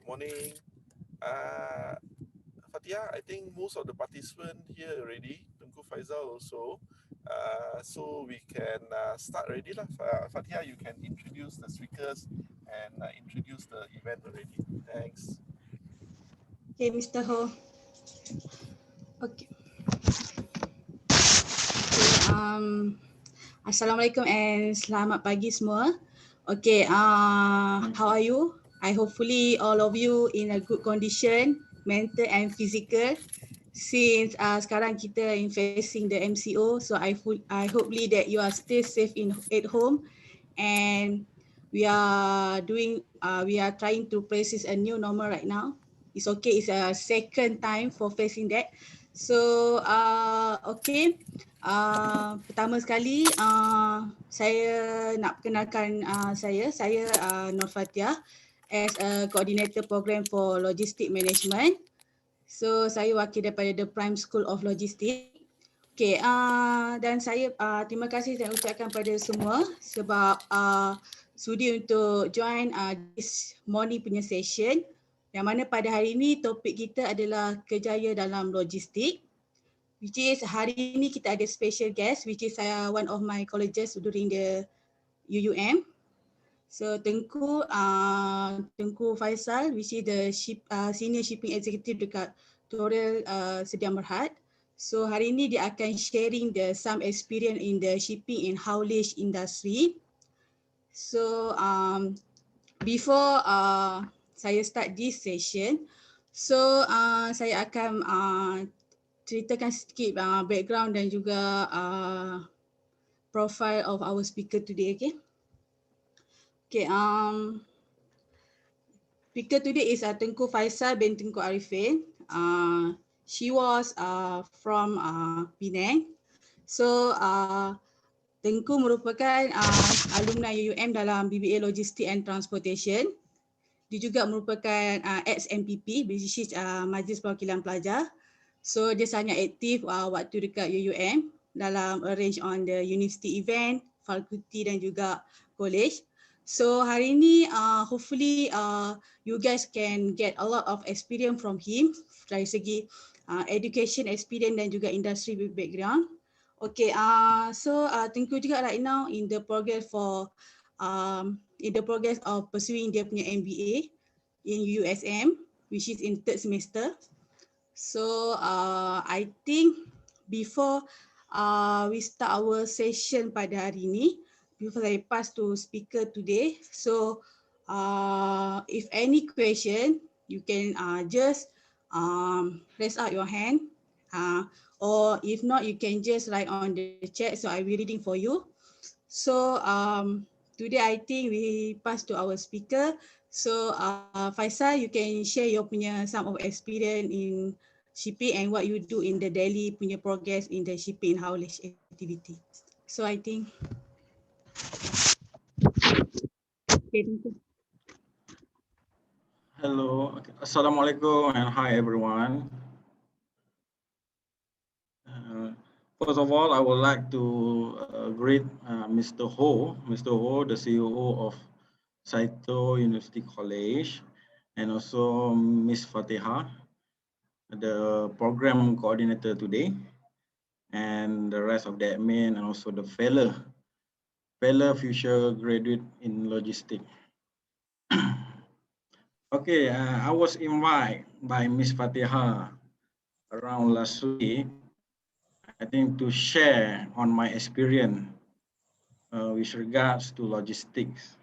morning. Fatia, I think most of the participants here already. Tunku Faizal also. So we can start already lah. Fatia, you can introduce the speakers and introduce the event already. Thanks. Okay, Mr. Ho. Okay. Assalamualaikum and selamat pagi semua. Okay, how are you? I hopefully all of you in a good condition, mental and physical. Since sekarang kita in facing the MCO, so I hopefully that you are still safe at home, and we are trying to practice a new normal right now. It's okay, it's a second time for facing that. So okay. Pertama sekali saya nak perkenalkan saya Nur Fatia as a coordinator program for Logistik Management. So saya wakil daripada the Prime School of Logistik. Okay, dan saya terima kasih saya ucapkan pada semua sebab sudi untuk join this morning punya session, yang mana pada hari ini topik kita adalah kerjaya dalam logistik. Which is hari ini kita ada special guest, which is one of my colleagues during the UUM. So Tengku Faisal, which is the senior shipping executive dekat Toriel Sdn Bhd. So hari ini dia akan sharing some experience in the shipping and haulage industry. So before saya start this session, so saya akan ceritakan sedikit background dan juga profile of our speaker today. Okay, speaker today is Tengku Faisal bin Tengku Arifin. She was from Penang. So Tengku merupakan alumni UUM dalam BBA Logistik and Transportation. Dia juga merupakan ex-MPP, which is Majlis Perwakilan Pelajar. So dia sangat aktif waktu dekat UUM dalam arrange on the university event, fakulti dan juga college. So hari ini hopefully you guys can get a lot of experience from him dari segi education experience dan juga industry background. Okay, so Tengku juga right now in the progress of pursuing dia punya MBA in USM, which is in 3rd semester. So I think before we start our session pada hari ini, before I pass to speaker today, so if any question, you can just raise out your hand, or if not, you can just write on the chat. So I will be reading for you. So today I think we pass to our speaker. So Faisal, you can share your punya some of experience in shipping and what you do in the daily punya progress in the shipping and haulage activity. So I think. Okay, thank you. Hello, Assalamualaikum and hi everyone. First of all, I would like to greet Mr. Ho, the CEO of Saito University College, and also Miss Fatiha, the program coordinator today, and the rest of the admin, and also the fellow future graduate in logistics. Okay, I was invited by Miss Fatiha around last week, I think, to share on my experience with regards to logistics.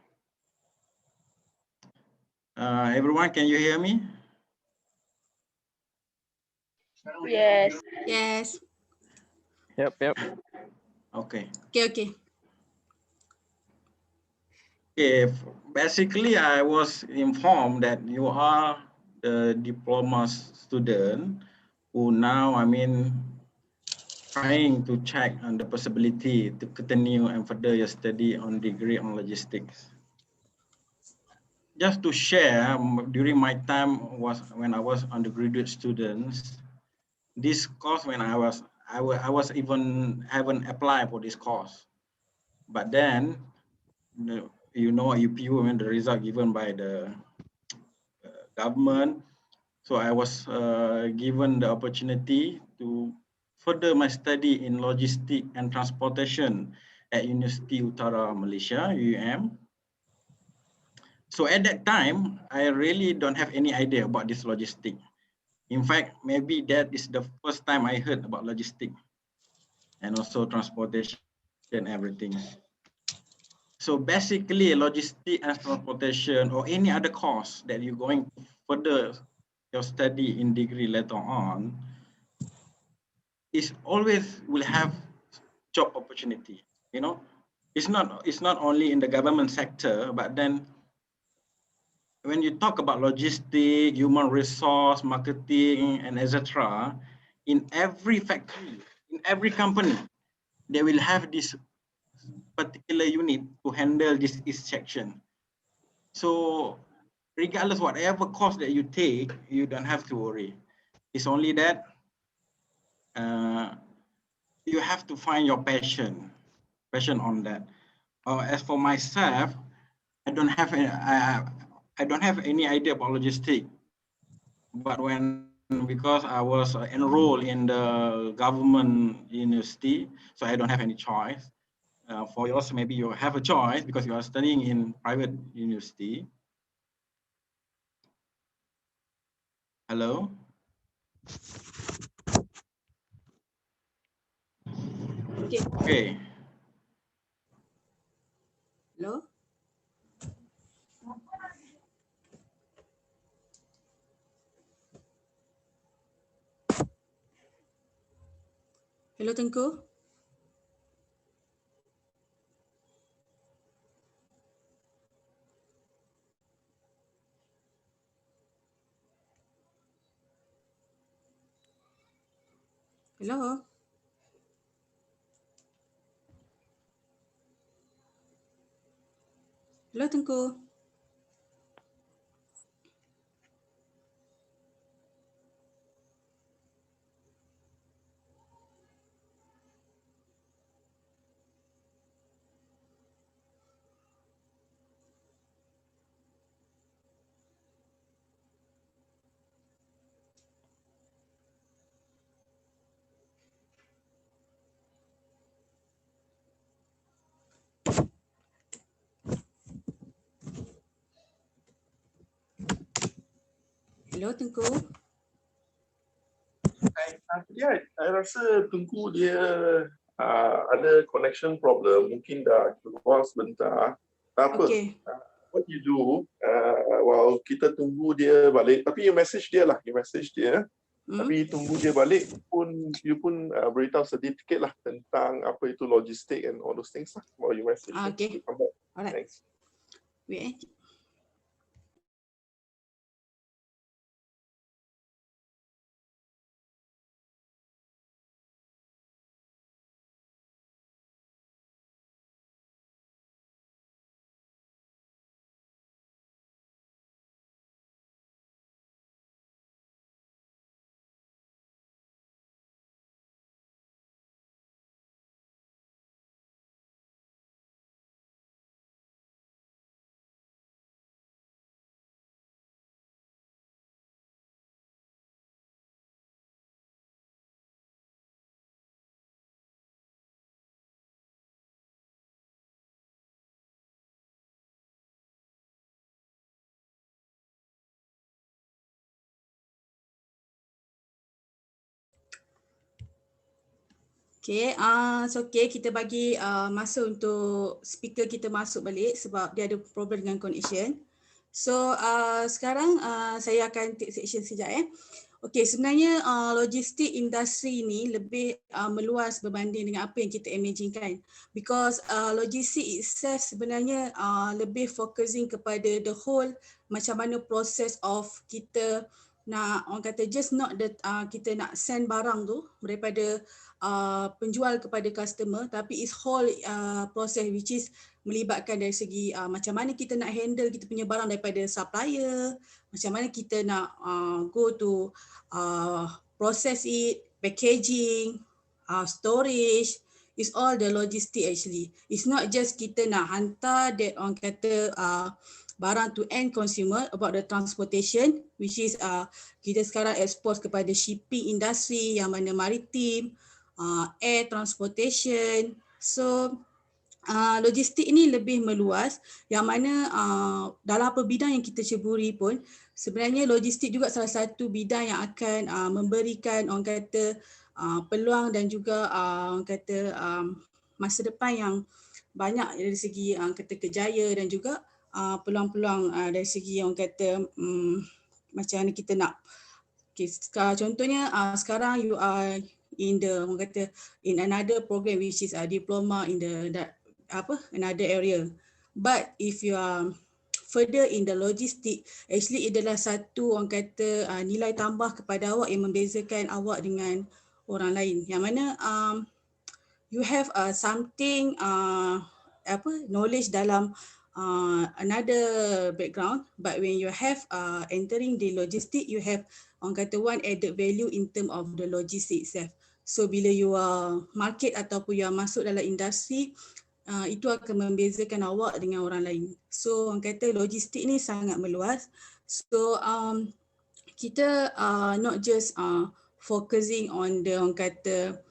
Everyone, can you hear me? Yes. Yes. Yep. Okay. Okay. Okay, basically I was informed that you are the diploma student who now, trying to check on the possibility to continue and further your study on degree on logistics. Just to share, during my time when I was undergraduate students, this course when I was even haven't applied for this course, but then UPU, the result given by the government. So I was given the opportunity to further my study in logistic and transportation at University Utara Malaysia, UUM. So at that time, I really don't have any idea about this logistic. In fact, maybe that is the first time I heard about logistic and also transportation, everything. So basically, logistic and transportation or any other course that you're going to further your study in degree later on is always will have job opportunity. You know, it's not only in the government sector, but then when you talk about logistic, human resource, marketing, and etc., in every factory, in every company, they will have this particular unit to handle this section. So regardless whatever course that you take, you don't have to worry. It's only that you have to find your passion on that. As for myself, I don't have any idea about logistics. But because I was enrolled in the government university, so I don't have any choice. For yours, maybe you have a choice because you are studying in private university. Hello? Okay. Hello? Hello, Tengku? Hello? Hello, Tengku? Hello, Tengku? Ya, saya rasa Tengku dia ada connection problem. Mungkin dah keluar sebentar. Tak apa. Okay. What you do, while kita tunggu dia balik, tapi you message dia lah, tapi tunggu dia balik you pun beritahu sedikit lah tentang apa itu logistik and all those things lah while you message. Okay. Alright. Thanks. Wait. Okay, so okay, kita bagi masa untuk speaker kita masuk balik sebab dia ada problem dengan connection. So sekarang saya akan take section sekejap . Okay, sebenarnya logistik industri ini lebih meluas berbanding dengan apa yang kita imagine. Because logistik itself sebenarnya lebih focusing kepada the whole macam mana proses of kita nak, orang kata just not that kita nak send barang tu daripada penjual kepada customer, tapi is whole process which is melibatkan dari segi macam mana kita nak handle kita punya barang daripada supplier, macam mana kita nak go to process it, packaging, storage, is all the logistic actually. It's not just kita nak hantar that orang kata barang to end consumer, about the transportation, which is kita sekarang expose kepada shipping industry yang mana maritim, air transportation. So logistik ini lebih meluas yang mana dalam apa bidang yang kita ceburi pun sebenarnya logistik juga salah satu bidang yang akan memberikan orang kata peluang dan juga orang kata masa depan yang banyak dari segi kata kerjaya dan juga peluang-peluang dari segi orang kata macam mana kita nak. Okay, contohnya sekarang you are in the orang kata in another program which is a diploma in the another area. But if you are further in the logistik, actually adalah satu orang kata nilai tambah kepada awak yang membezakan awak dengan orang lain. Yang mana you have something knowledge dalam another background, but when you have entering the logistik, you have orang kata one added value in term of the logistik itself. So bila you are market ataupun you are masuk dalam industri, itu akan membezakan awak dengan orang lain. So orang kata logistik ni sangat meluas. So kita not just focusing on the orang kata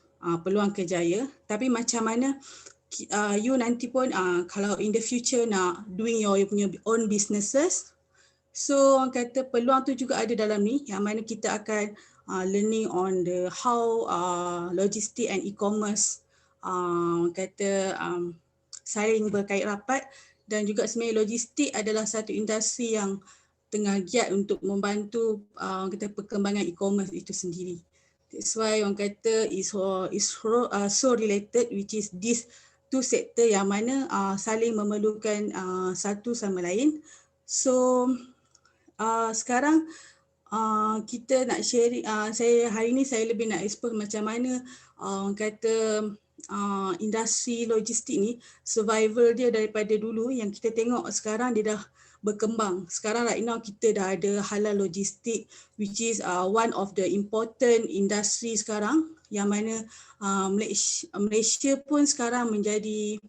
peluang kerjaya, tapi macam mana you nanti pun kalau in the future nak doing your punya own businesses, so orang kata peluang tu juga ada dalam ni yang mana kita akan learning on the how logistik and e-commerce kata saling berkait rapat, dan juga sebenarnya logistik adalah satu industri yang tengah giat untuk membantu kata perkembangan e-commerce itu sendiri. That's why orang kata is so related, which is this two sektor yang mana saling memerlukan satu sama lain. So sekarang kita nak sharing, saya hari ni saya lebih nak expose macam mana kata industri logistik ni survival dia daripada dulu yang kita tengok sekarang dia dah berkembang. Sekarang right now kita dah ada halal logistik, which is one of the important industry sekarang yang mana Malaysia pun sekarang menjadi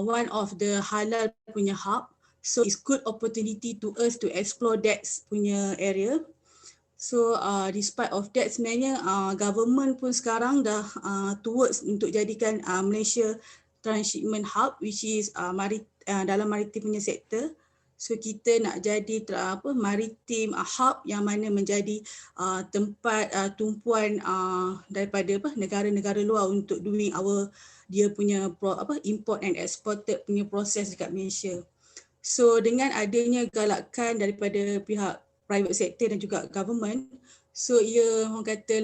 one of the halal punya hub. So it's good opportunity to us to explore that punya area. So despite of that sebenarnya government pun sekarang dah towards untuk jadikan Malaysia transshipment hub, which is dalam maritim punya sektor. So kita nak jadi maritim hub yang mana menjadi tempat tumpuan daripada negara-negara luar untuk doing dia punya import and exported punya proses dekat Malaysia. So dengan adanya galakan daripada pihak private sector dan juga government, so ia orang kata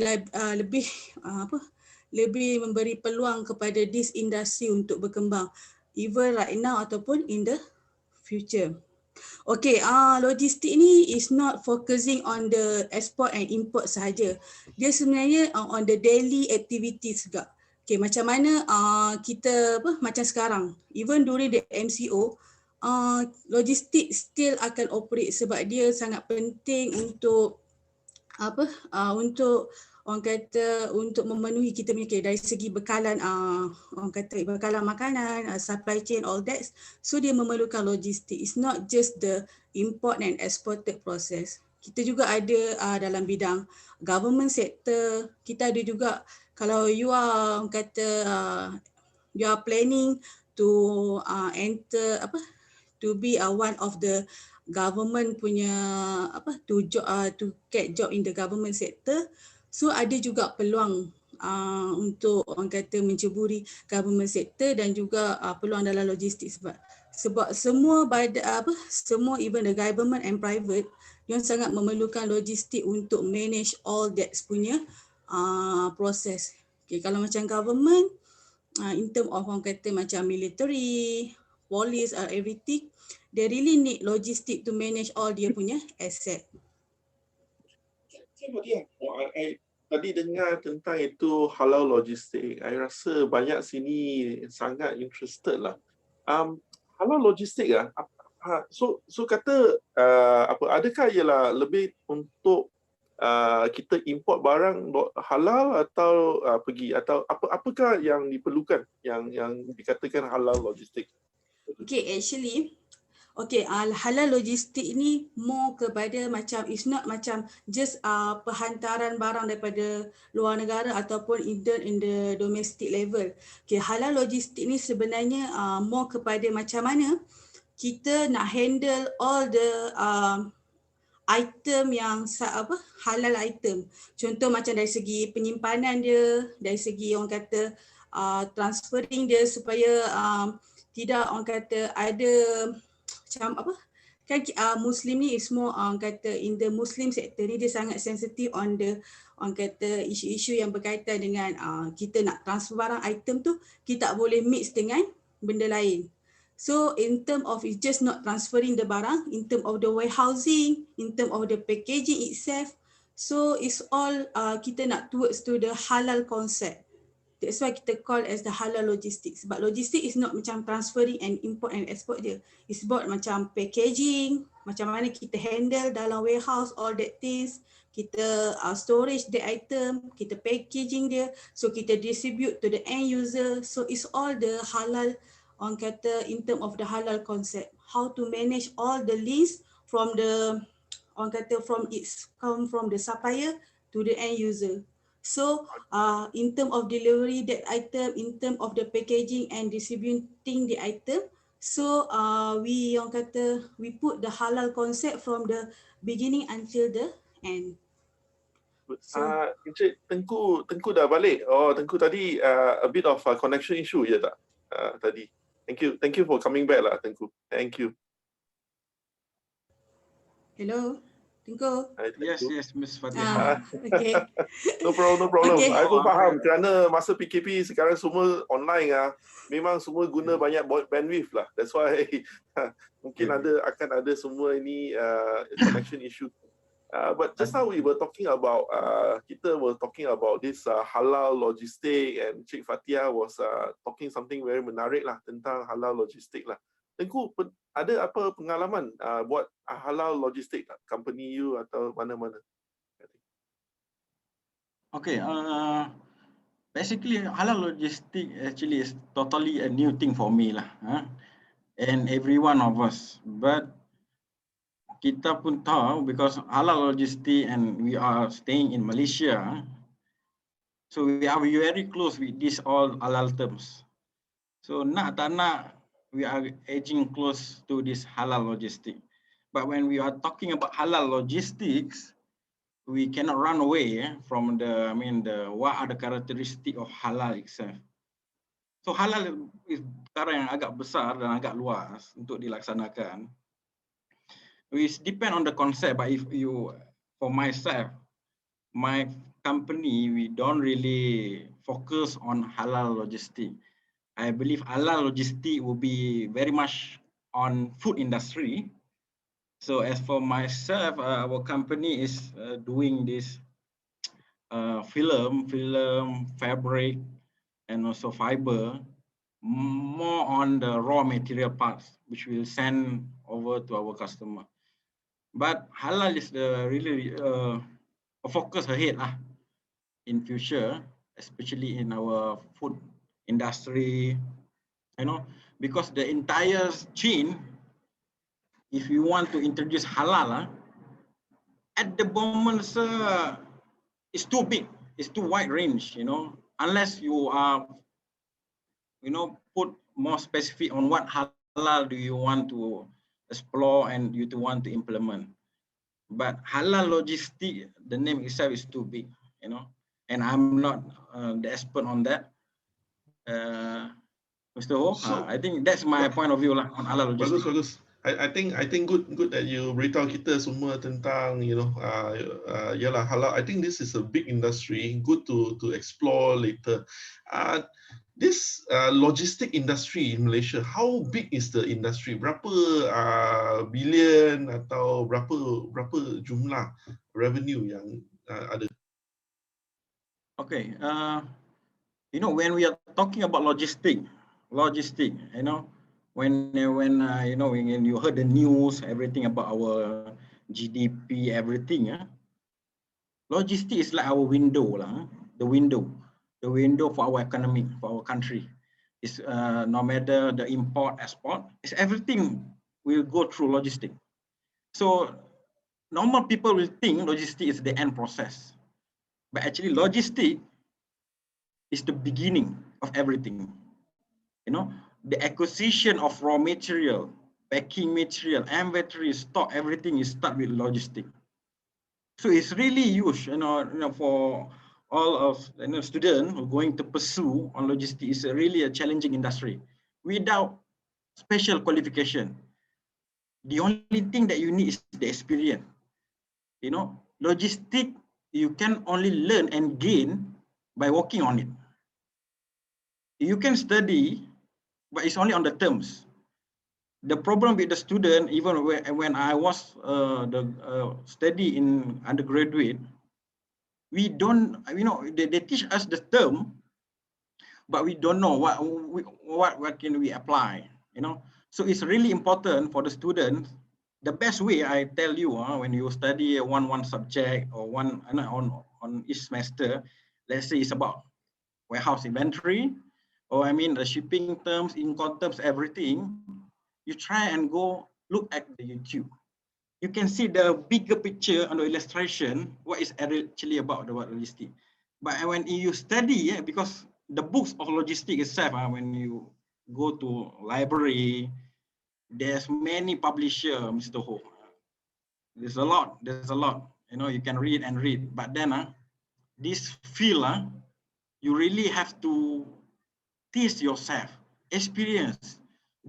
lebih memberi peluang kepada this industry untuk berkembang even right now ataupun in the future. Okay, logistik ni is not focusing on the export and import sahaja. Dia sebenarnya on the daily activities juga. Okay, macam mana kita macam sekarang, even during the MCO, logistik still akan operate sebab dia sangat penting untuk untuk orang kata untuk memenuhi kita punya dari segi bekalan orang kata bekalan makanan, supply chain, all that. So dia memerlukan logistik. It's not just the import and exported process. Kita juga ada dalam bidang government sector. Kita ada juga kalau you are orang kata you are planning to enter to be one of the government punya to get job in the government sector. So ada juga peluang untuk orang kata menceburi government sector dan juga peluang dalam logistik sebab semua semua even the government and private yang sangat memerlukan logistik untuk manage all that punya proses. Okay, kalau macam government in term of orang kata macam military, police, everything, they really need logistic to manage all dia punya asset. Tadi dengar tentang itu halal logistik, saya rasa banyak sini sangat interested lah. Halal logistik so kata adakah ialah lebih untuk kita import barang halal atau pergi atau apakah yang diperlukan yang dikatakan halal logistik? Okay, actually Okay, halal logistik ni more kepada macam, it's not macam just perhantaran barang daripada luar negara ataupun even in the domestic level. Okay, halal logistik ni sebenarnya more kepada macam mana kita nak handle all the item yang halal item. Contoh macam dari segi penyimpanan dia, dari segi orang kata transferring dia supaya tidak orang kata ada macam kan Muslim ni is more orang kata in the Muslim sector ni dia sangat sensitif on the orang kata isu-isu yang berkaitan dengan kita nak transfer barang item tu kita tak boleh mix dengan benda lain. So in term of it's just not transferring the barang, in term of the warehousing, in term of the packaging itself, so it's all kita nak towards to the halal concept. That's why kita call as the halal logistics. But logistic is not macam transferring and import and export dia. It's about macam packaging, macam mana kita handle dalam warehouse, all that things. Kita storage the item, kita packaging dia, so kita distribute to the end user. So it's all the halal, orang kata in term of the halal concept. How to manage all the links from the, orang kata from its come from the supplier to the end user. So in term of delivery that item, in term of the packaging and distributing the item, so we orang kata we put the halal concept from the beginning until the end. So, Encik Tengku dah balik. Oh, Tengku tadi a bit of a connection issue ya tak? Tadi. Thank you for coming back lah, Tengku. Thank you. hello, Tengku. Yes, Miss Fatihah. Okay. No problem. Okay. I pun faham kerana masa PKP sekarang semua online memang semua guna banyak bandwidth lah. That's why mungkin akan ada semua ini connection issue. But just now we were talking about this halal logistik, and Cik Fatihah was talking something very menarik lah tentang halal logistik lah. Tengku ada apa pengalaman buat halal logistik tak? Company you atau mana-mana? Okay, basically halal logistic actually is totally a new thing for me lah, and every one of us. But kita pun tahu because halal logistic and we are staying in Malaysia, so we are very close with these all halal terms. So nak tak nak, we are edging close to this halal logistic. But when we are talking about halal logistics, we cannot run away from the what are the characteristic of halal itself. So halal is perkara yang agak besar dan agak luas untuk dilaksanakan. We depend on the concept, but if you, for myself, my company, we don't really focus on halal logistic. I believe halal logistic will be very much on food industry. So as for myself, our company is doing this film, fabric, and also fiber, more on the raw material parts, which we'll send over to our customer. But halal is the really a focus ahead in future, especially in our food industry, because the entire chain, if you want to introduce halal, at the moment, it's too big, it's too wide range, unless you are, put more specific on what halal do you want to explore and you to want to implement. But halal logistic, the name itself is too big, and I'm not the expert on that. Mr. Ho, I think that's my point of view lah on halal logistic. Bagus. I think good that you beritahu kita semua tentang yalah halal. I think this is a big industry, good to explore later. This logistic industry in Malaysia, how big is the industry? Berapa billion atau berapa jumlah revenue yang ada? Okay, when we are talking about logistic, when you heard the news, everything about our GDP, everything, logistic is like our window the window for our economy, for our country. It's no matter the import, export, it's everything will go through logistic. So normal people will think logistic is the end process, but actually logistic is the beginning of everything. You know, the acquisition of raw material, packing material, inventory, stock, everything is start with logistic. So it's really huge, for all of students who are going to pursue on logistics. Is really a challenging industry without special qualification. The only thing that you need is the experience. You know, logistic you can only learn and gain by working on it. You can study, but it's only on the terms. The problem with the student, even when I was study in undergraduate, we don't, they teach us the term, but we don't know what can we apply, So it's really important for the students. The best way I tell you, when you study one subject or one on each semester, let's say it's about warehouse inventory, or the shipping terms, Incoterms, everything. You try and go look at the YouTube. You can see the bigger picture on the illustration, what is actually about the logistic. But when you study, because the books of logistic itself, when you go to library, there's many publisher, Mr. Ho. There's a lot. You can read and read. But then this field, you really have to teach yourself, experience,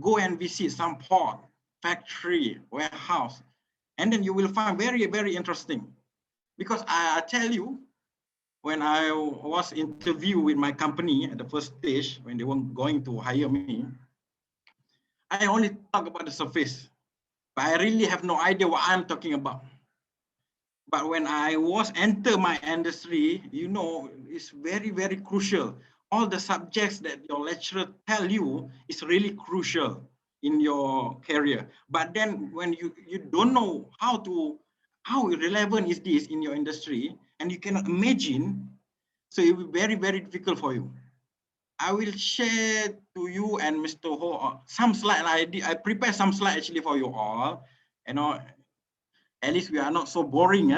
go and visit some port, factory, warehouse, and then you will find very, very interesting. Because I tell you, when I was interviewed with my company at the first stage, when they were going to hire me, I only talk about the surface, but I really have no idea what I'm talking about. But when I was enter my industry, it's very, very crucial. All the subjects that your lecturer tell you is really crucial in your career. But then when you don't know how relevant is this in your industry, and you cannot imagine, so it will be very, very difficult for you. I will share to you and Mr. Ho some slide. I prepare some slide actually for you all. At least we are not so boring,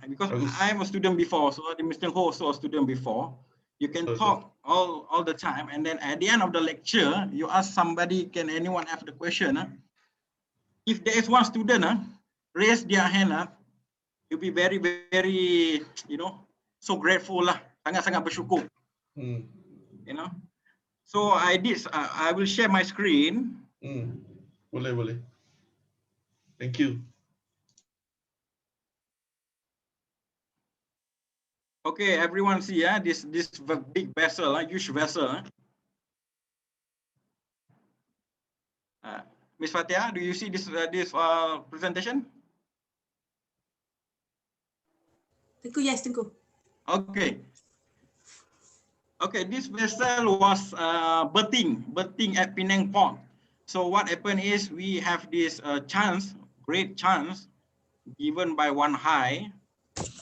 because I'm a student before, so Mr. Ho also a student before. You can talk all the time, and then at the end of the lecture, you ask somebody, can anyone have the question? If there is one student, raise their hand, you'll be very, very, so grateful lah, sangat-sangat bersyukur. So I will share my screen. Boleh. Thank you. Okay, everyone see this big vessel, huge vessel. Ms. Fatia, do you see this presentation? Tengku, yes, Tengku. Okay. Okay, this vessel was berthing at Penang Port. So what happened is we have this great chance, given by One High.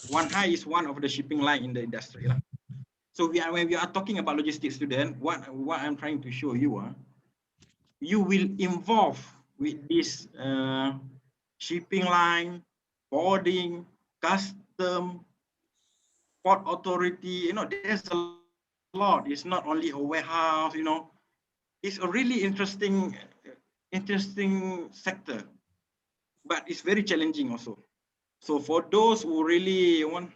One High is one of the shipping line in the industry. So when we are talking about logistics student, what I'm trying to show you, you will involve with this shipping line, boarding, custom, port authority. There's a lot. It's not only a warehouse. It's a really interesting sector, but it's very challenging also. So for those who really want,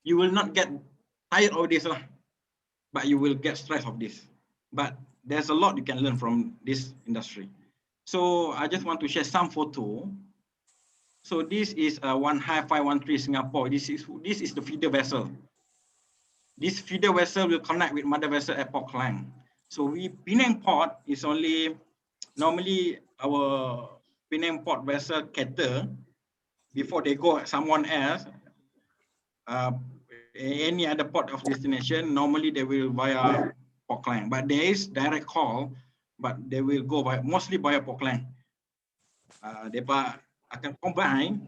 you will not get tired of this, but you will get stressed of this. But there's a lot you can learn from this industry. So I just want to share some photo. So this is One High 513 Singapore. This is the feeder vessel. This feeder vessel will connect with mother vessel at Port Klang. So Penang Port is only normally our Penang Port vessel cater before they go someone else. Any other port of destination, normally they will via Port Klang, but there is direct call, but they will go mostly via Port Klang. Mereka akan combine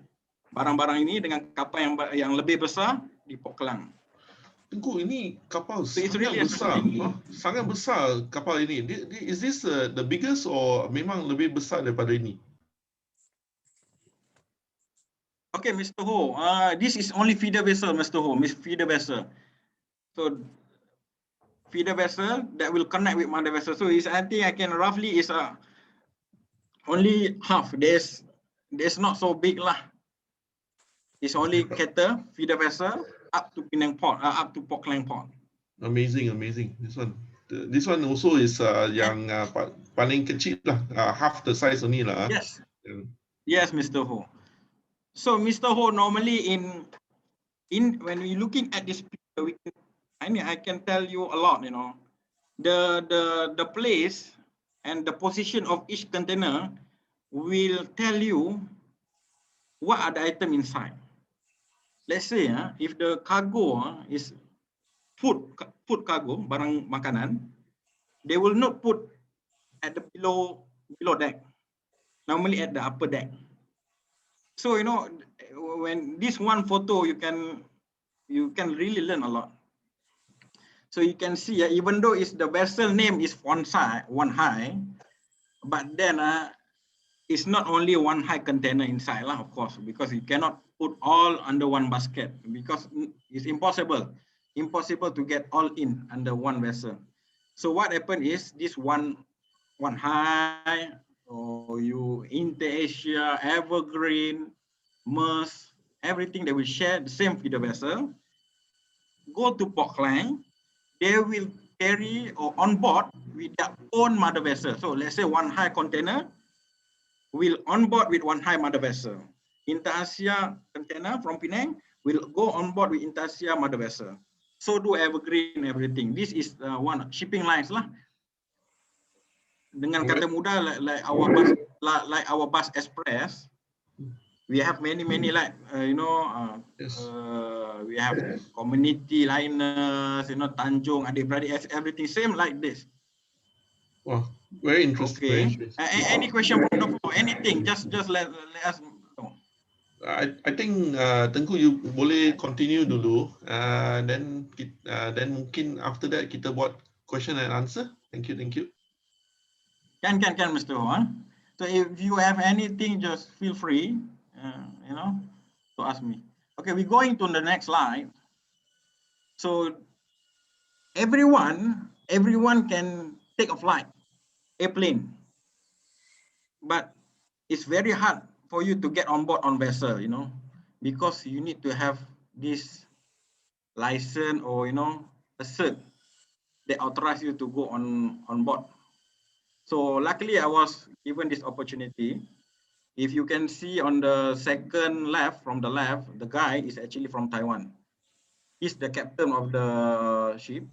barang-barang ini dengan kapal yang lebih besar di Port Klang. Tengku, ini kapal So it's sangat really besar. interesting. Sangat besar kapal ini. Is this the biggest or memang lebih besar daripada ini? Okay, Mr. Ho, this is only feeder vessel, Mr. Ho, feeder vessel. So feeder vessel that will connect with mother vessel. So is I think I can roughly is only half. There's not so big lah. It's only cater feeder vessel up to Penang Port, up to Port Klang Port. Amazing. This one also is yang paling kecil lah, half the size only lah. Yes. Yes, Mr. Ho. So Mr. Ho, normally in when we looking at this picture, I can tell you a lot, you know. The place and the position of each container will tell you what are the item inside. Let's say if the cargo is food cargo, barang makanan, they will not put at the below deck, normally at the upper deck. So you know, when this one photo, you can really learn a lot. So you can see, even though the vessel name is one high, but then it's not only one high container inside, of course, because you cannot put all under one basket because it's impossible to get all in under one vessel. So what happened is this one high, or you Inter-Asia, Evergreen, MERS, everything they will share the same feeder vessel, go to Port Klang, they will carry or on board with their own mother vessel. So let's say one high container will on board with one high mother vessel. Inter-Asia container from Penang will go on board with Inter-Asia mother vessel. So do Evergreen, everything. This is one shipping lines lah. Dengan kata mudah, like our bus express, we have many like we have community liners, you know, Tanjung, adik-beradik, everything same like this. Wow, very interesting. Okay. Very interesting. Any question from the floor? Anything? Just let us know. I think Tengku, you boleh continue dulu. Then mungkin after that kita buat question and answer. Thank you. Can Mr. Ho. So if you have anything, just feel free, you know, to ask me. Okay, we're going to the next slide. So everyone can take a flight, airplane, but it's very hard for you to get on board on vessel, you know, because you need to have this license or, you know, a cert that authorize you to go on board. So luckily I was given this opportunity. If you can see on the second left, from the left, the guy is actually from Taiwan. He's the captain of the ship.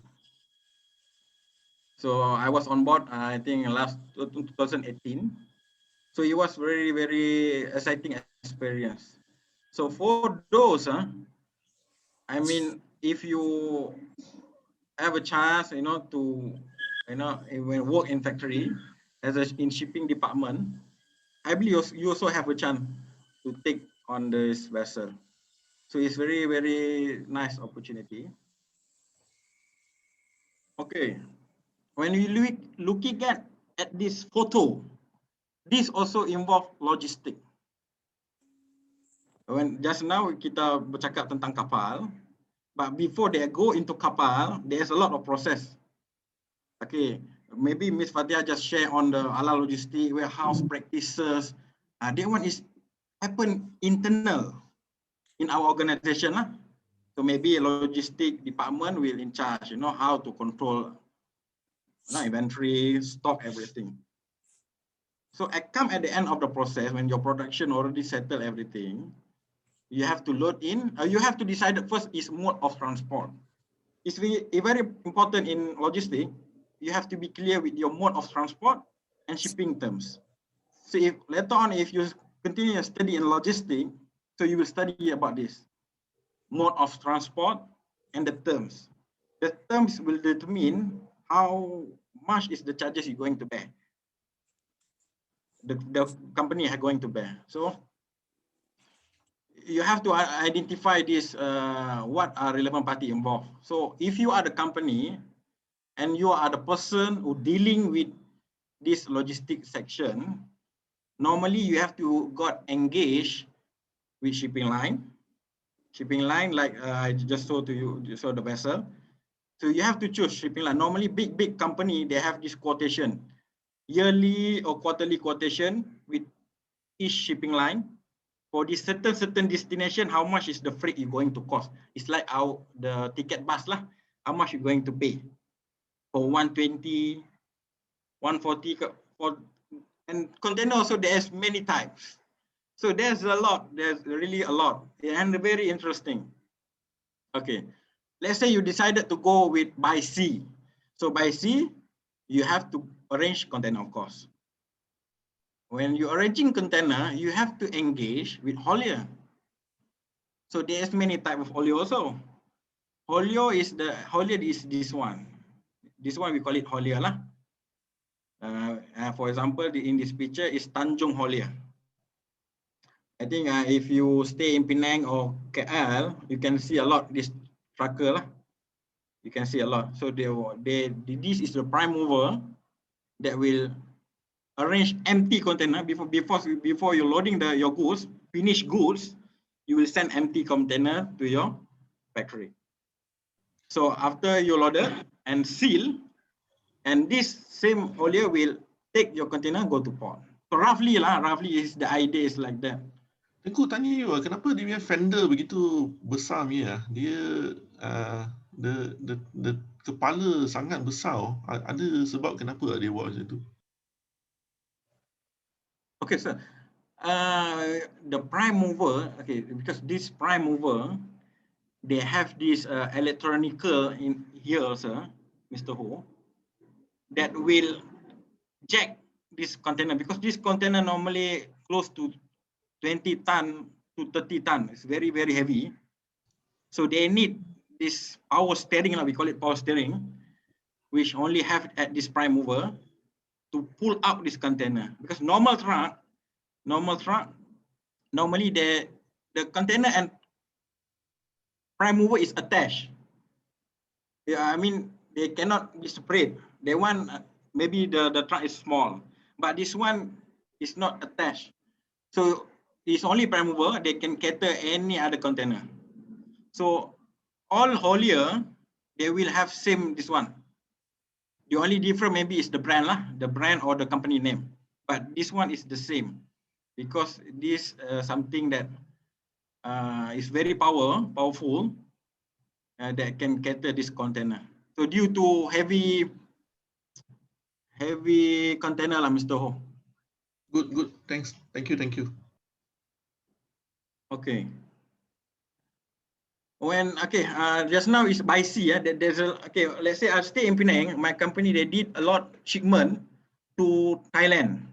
So I was on board, I think last 2018. So it was very, very exciting experience. So for those, I mean, if you have a chance, you know, to, you know, when work in factory in shipping department, I believe you also have a chance to take on this vessel. So it's very, very nice opportunity. Okay, when we looking at this photo, this also involve logistic. When just now kita bercakap tentang kapal, but before they go into kapal, there's a lot of process. Okay, maybe Miss Fatia just share on the ala logistic warehouse practices. That one is happen internal in our organization lah. So maybe a logistic department will in charge, you know, how to control inventory, stock, everything. So I come at the end of the process when your production already settled everything. You have to load in. You have to decide first is mode of transport. It's very important in logistics. You have to be clear with your mode of transport and shipping terms. So if later on, if you continue to study in logistics, so you will study about this mode of transport and the terms. The terms will determine how much is the charges you're going to bear. The company are going to bear. So you have to identify this, what are relevant party involved. So if you are the company and you are the person who dealing with this logistic section, normally you have to got engaged with shipping line. Shipping line, like I just showed to you, so the vessel. So you have to choose shipping line. Normally big company, they have this quotation, yearly or quarterly quotation with each shipping line. For this certain destination, how much is the freight you're going to cost? It's like the ticket bus lah. How much you're going to pay for 120, 140, and container also there's many types. So there's a lot. There's really a lot, and very interesting. Okay, let's say you decided to go with by sea. So by sea, you have to arrange container, of course. When you're arranging container, you have to engage with haulier. So there's many type of haulier also. Haulier is this one. This one we call it haulier lah. For example, in this picture is Tanjung Haulier. I think if you stay in Penang or KL, you can see a lot this trucker lah. You can see a lot. So this is the prime mover that will arrange empty container before you're loading your goods, finished goods, you will send empty container to your factory. So after you load it and seal, and this same haulier will take your container, go to port. So roughly is the idea is like that. Aku tanya you, kenapa dia punya fender begitu besar punya? Dia the kepala sangat besar. Ada sebab kenapa dia buat macam tu? Okay, sir. The prime mover, okay, because this prime mover, they have this electronical in here, sir, Mr. Ho, that will jack this container, because this container normally close to 20 ton to 30 ton. It's very, very heavy. So they need this power steering, we call it power steering, which only have at this prime mover to pull out this container. Because normal truck, normally the container and prime mover is attached. Yeah, I mean, they cannot be separate. They want, maybe the truck is small, but this one is not attached. So it's only prime mover, they can cater any other container. So all haulier, they will have same this one. The only difference maybe is the brand lah, the brand or the company name. But this one is the same, because this something that is very powerful that can cater this container. So due to heavy container lah, Mr. Ho. Good. Thanks. Thank you. Okay. Just now is by sea. There's let's say I stay in Penang. My company, they did a lot shipment to Thailand.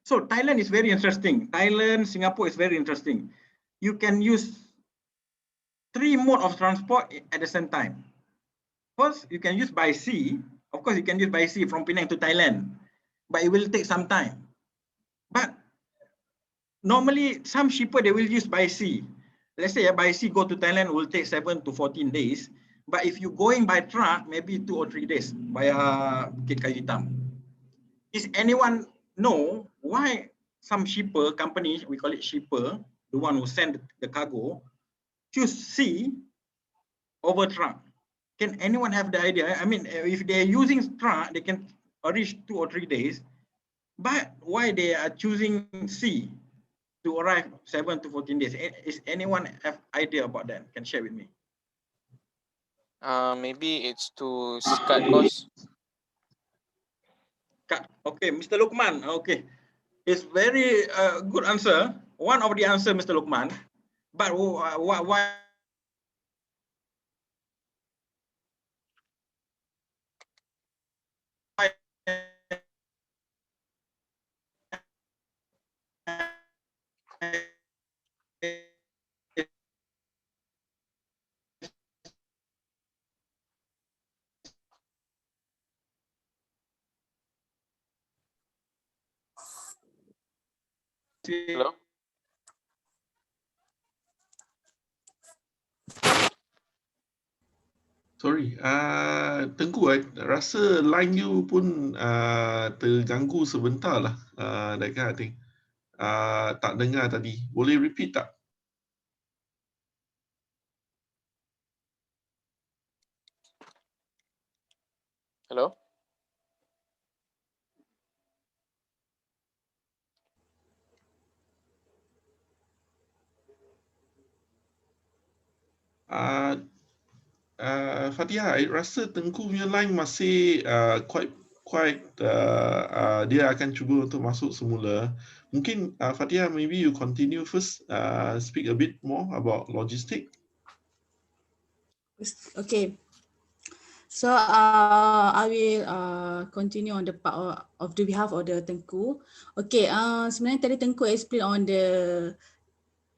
So Thailand is very interesting. Thailand, Singapore is very interesting. You can use 3 mode of transport at the same time. First, you can use by sea. Of course, you can use by sea from Penang to Thailand, but it will take some time. But normally, some shipper, they will use by sea. Let's say by sea go to Thailand will take 7 to 14 days. But if you're going by truck, maybe 2 or 3 days via Bukit Kayu Hitam. Is anyone know why some shipper companies, we call it shipper, the one who send the cargo, choose sea over truck? Can anyone have the idea? I mean, if they're using truck, they can reach 2 or 3 days. But why they are choosing sea to arrive 7 to 14 days? Is anyone have idea about that? Can share with me. Maybe it's to cut costs. Okay, Mr. Lukman. Okay, it's very good answer. One of the answer, Mr. Lukman. But why? Hello? Sorry, Tengku, rasa line you pun terganggu sebentar lah. That kind of thing. Tak dengar tadi. Boleh repeat tak? Hello? Fatia, I rasa Tengku punya line masih quite dia akan cuba untuk masuk semula. Mungkin Fatia, maybe you continue first, speak a bit more about logistik. Okay. So I will continue on the part of the behalf of the Tengku. Okay, sebenarnya tadi Tengku explain on the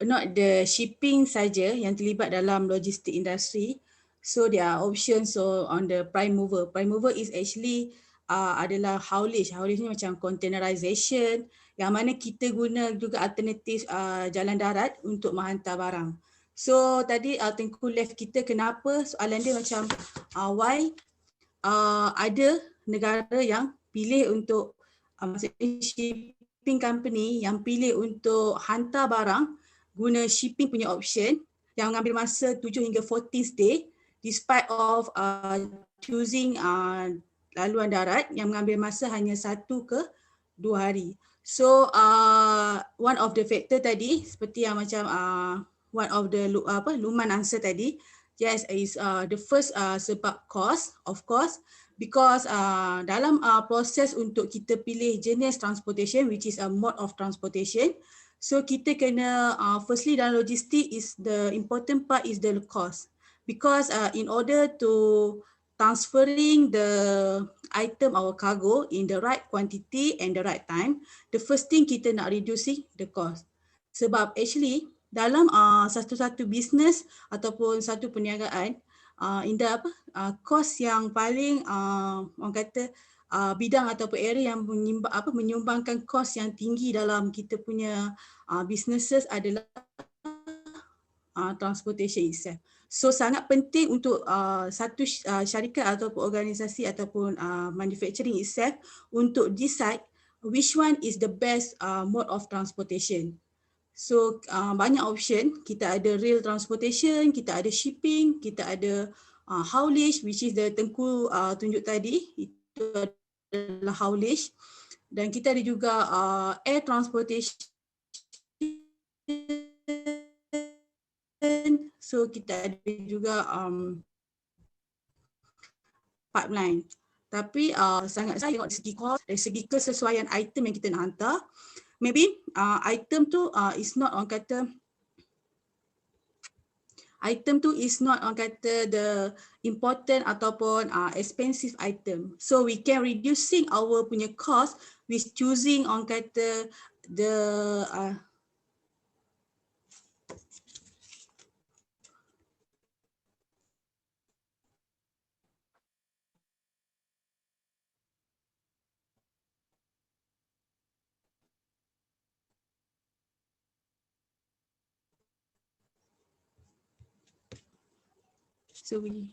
not the shipping saja yang terlibat dalam logistik industri. So there are options so on the prime mover. Prime mover is actually adalah haulage. Haulage ni macam containerization yang mana kita guna juga alternatif jalan darat untuk menghantar barang. So tadi Tengku left kita kenapa soalan dia macam why ada negara yang pilih untuk maksudnya shipping company yang pilih untuk hantar barang guna shipping punya option yang mengambil masa 7 hingga 14 day despite of choosing laluan darat yang mengambil masa hanya 1 ke 2 hari. So one of the factor tadi seperti yang macam one of the Luman answer tadi, yes is the first sebab cost, of course, because dalam proses untuk kita pilih jenis transportation which is a mode of transportation, so kita kena firstly dalam logistik is the important part is the cost, because in order to transferring the item our cargo in the right quantity and the right time, the first thing kita nak reducing the cost. Sebab actually dalam satu-satu bisnes ataupun satu perniagaan, cost yang paling orang kata bidang ataupun area yang menyumbangkan kos yang tinggi dalam kita punya businesses adalah transportation itself. So sangat penting untuk satu syarikat ataupun organisasi ataupun manufacturing itself untuk decide which one is the best mode of transportation. So banyak option, kita ada rail transportation, kita ada shipping, kita ada haulage which is the Tengku tunjuk tadi, itu adalah haulage, dan kita ada juga air transportation. So kita ada juga pipeline. Tapi sangat saya tengok dari segi cost, dari segi kesesuaian item yang kita nak hantar, maybe item tu is not orang kata the important ataupun expensive item. So we can reducing our punya cost with choosing orang kata the so we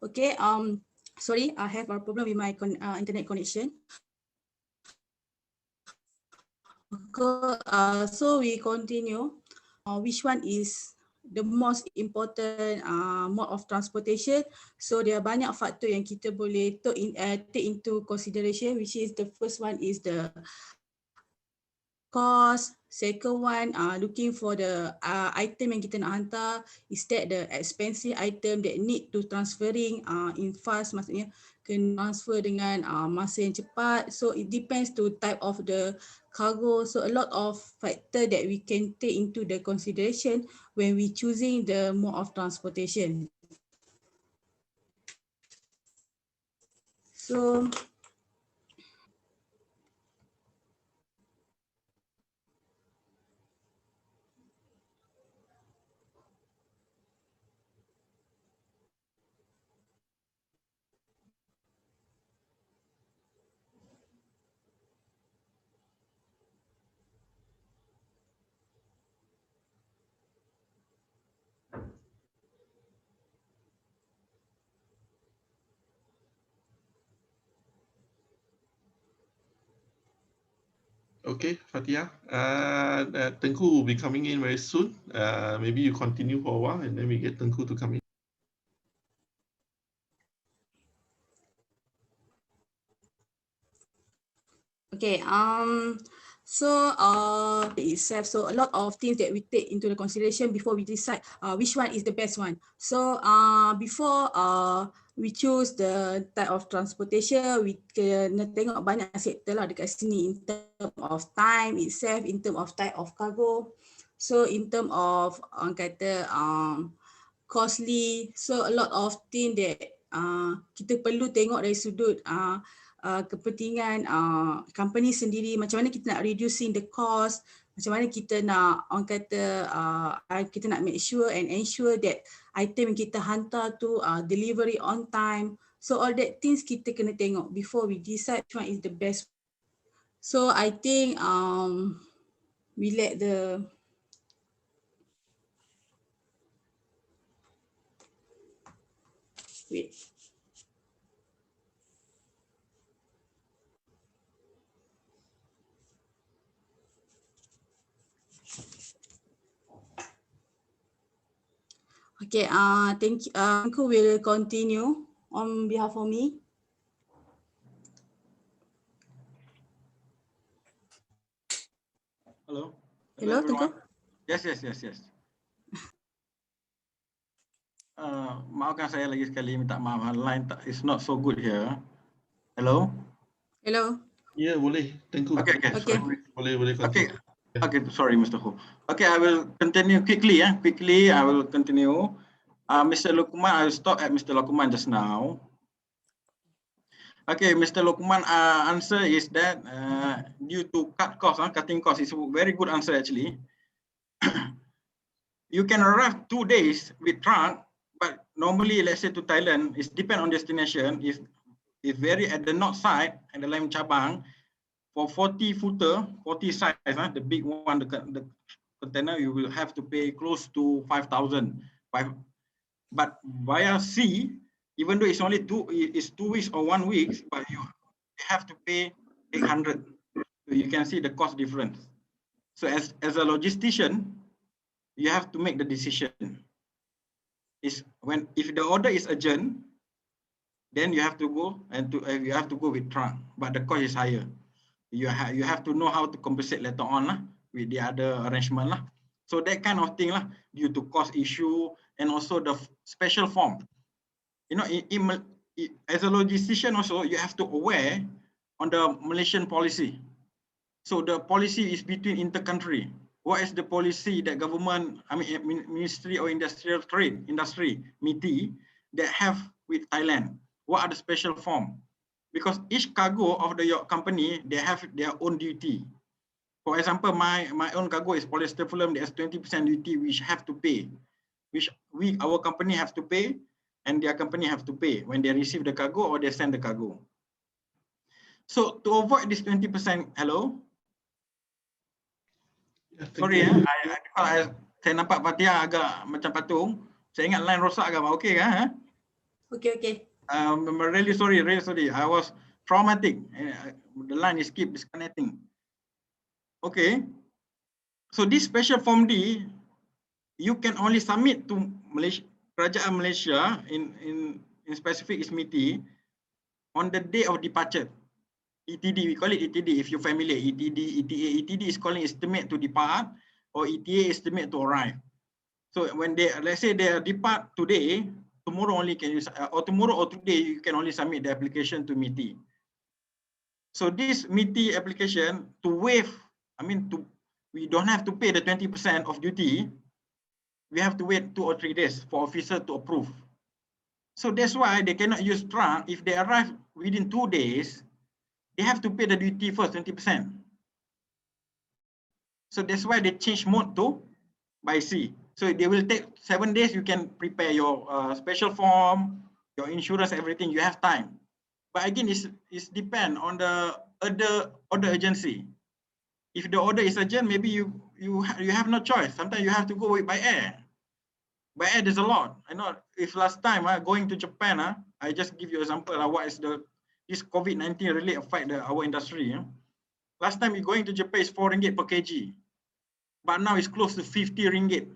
okay, sorry, I have a problem with my internet connection. So we continue. Which one is the most important mode of transportation? So there are banyak faktor yang kita boleh take into consideration, which is the first one is the cost. Second one, looking for the item yang kita nak hantar. Is that the expensive item that need to transferring in fast, maksudnya kena transfer dengan masa yang cepat. So it depends to type of the cargo. So a lot of factor that we can take into the consideration when we choosing the mode of transportation. So Okay, Fatia. Tengku will be coming in very soon. Maybe you continue for a while and then we get Tengku to come in. okay, so itself, so a lot of things that we take into the consideration before we decide which one is the best one. So before we choose the type of transportation, we kena tengok banyak sektor lah dekat sini in term of time itself, in term of type of cargo. So in term of kata costly, so a lot of thing that kita perlu tengok dari sudut kepentingan company sendiri, macam mana kita nak reducing the cost, macam mana kita nak orang kata kita nak make sure and ensure that item yang kita hantar tu delivery on time. So all that things kita kena tengok before we decide which one is the best. So I think we let the wait. Okay, thank you. Tengku will continue on behalf of me. Hello. Hello, Tengku. Yes. Maafkan saya lagi sekali, minta maaf. Line is not so good here. Hello. Hello. Yeah, boleh. Tengku. Okay. Boleh continue. Okay, sorry, Mr. Ho. Okay, I will continue quickly. Quickly, I will continue. Mr. Lukman, I will stop at Mr. Lukman just now. Okay, Mr. Lukman answer is that due to cutting cost is a very good answer actually. You can arrive 2 days with truck, but normally let's say to Thailand, it depends on destination. If very at the north side and the Laim Chabang, for 40 footer, 40 size, the big one, the container, you will have to pay close to 5,000. But via sea, even though it's only 2 weeks or 1 week, but you have to pay 800. So you can see the cost difference. So as a logistician, you have to make the decision. If the order is urgent, then you have to go with truck, but the cost is higher. You have to know how to compensate later on with the other arrangement . So that kind of thing due to cost issue and also the special form. You know, as a logistician also, you have to aware on the Malaysian policy. So the policy is between inter-country. What is the policy that government, Ministry of Industrial Trade, MITI, that have with Thailand? What are the special form? Because each cargo of your company, they have their own duty. For example, my own cargo is polyester film. There's 20% duty which have to pay, which our company have to pay, and their company have to pay when they receive the cargo or they send the cargo. So to avoid this 20%, hello. Sorry saya nampak Fatia agak macam patung. Saya ingat line rosak agak okey kan? Okay. I'm really sorry. I was traumatic. The line is keep disconnecting. Okay. So this special form D, you can only submit to Malaysia, Kerajaan Malaysia in specific is MITI on the day of departure. ETD, we call it ETD if you're familiar. ETD, ETA. ETD is calling estimate to depart, or ETA estimate to arrive. So when they, let's say they depart today, tomorrow only can you, or tomorrow or today you can only submit the application to MITI. So this MITI application to waive, we don't have to pay the 20% of duty. We have to wait 2 or 3 days for officer to approve. So that's why they cannot use truck. If they arrive within 2 days, they have to pay the duty first, 20%. So that's why they change mode to by sea. So they will take 7 days. You can prepare your special form, your insurance, everything. You have time. But again, it's depend on the order agency. If the order is urgent, maybe you have no choice. Sometimes you have to go by air. By air, there's a lot. I know if last time going to Japan, I just give you an example what is this COVID-19 really affect our industry. Last time you're going to Japan is 4 ringgit per kg, but now it's close to 50 ringgit,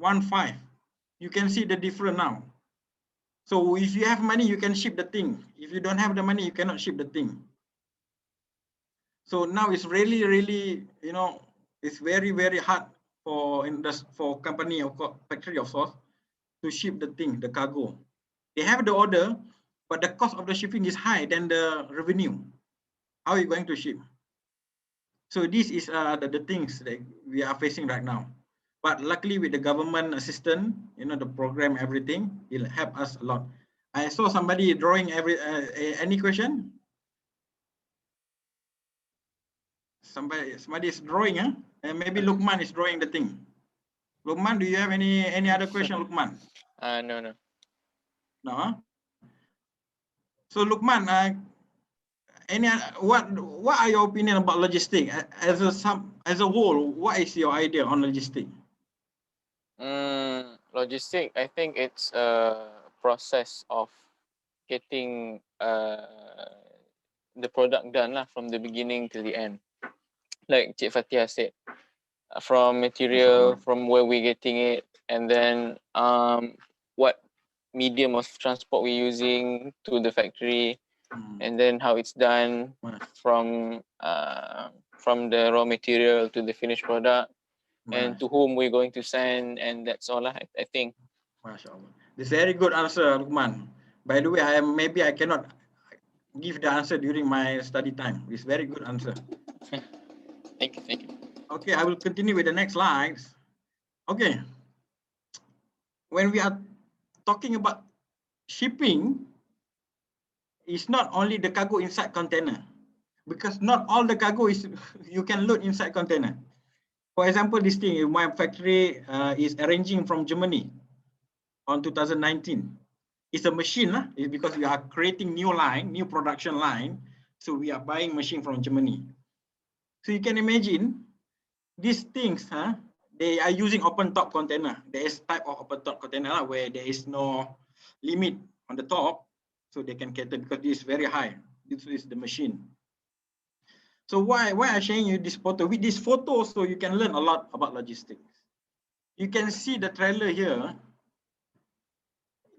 1.5. You can see the difference now. So if you have money, you can ship the thing. If you don't have the money, you cannot ship the thing. So now it's really, really, it's very, very hard for company or factory of sorts to ship the thing, the cargo. They have the order, but the cost of the shipping is high than the revenue. How are you going to ship? So this is the things that we are facing right now. But luckily with the government assistance, the program, everything, it'll help us a lot. I saw somebody drawing any question? Somebody is drawing, and maybe Lukman is drawing the thing. Lukman, do you have any other question, Lukman? No. No. So Lukman, what are your opinion about logistic as a whole? What is your idea on logistic? Logistic, I think it's a process of getting the product done from the beginning till the end. Like Cik Fatia said, from material, from where we're getting it, and then what medium of transport we're using to the factory, and then how it's done from the raw material to the finished product, and to whom we're going to send, and that's all I think. MashaAllah. This is a very good answer, Lukman. By the way, maybe I cannot give the answer during my study time. It's very good answer. Thank you. Okay, I will continue with the next slides. Okay. When we are talking about shipping, it's not only the cargo inside container, because not all the cargo is you can load inside container. For example, this thing, my factory is arranging from Germany on 2019. It's a machine, because we are creating new production line. So we are buying machine from Germany. So you can imagine these things, they are using open top container. There is type of open top container where there is no limit on the top, so they can cater, because this is very high. This is the machine. So why I'm showing you this photo? With this photo, so you can learn a lot about logistics. You can see the trailer here.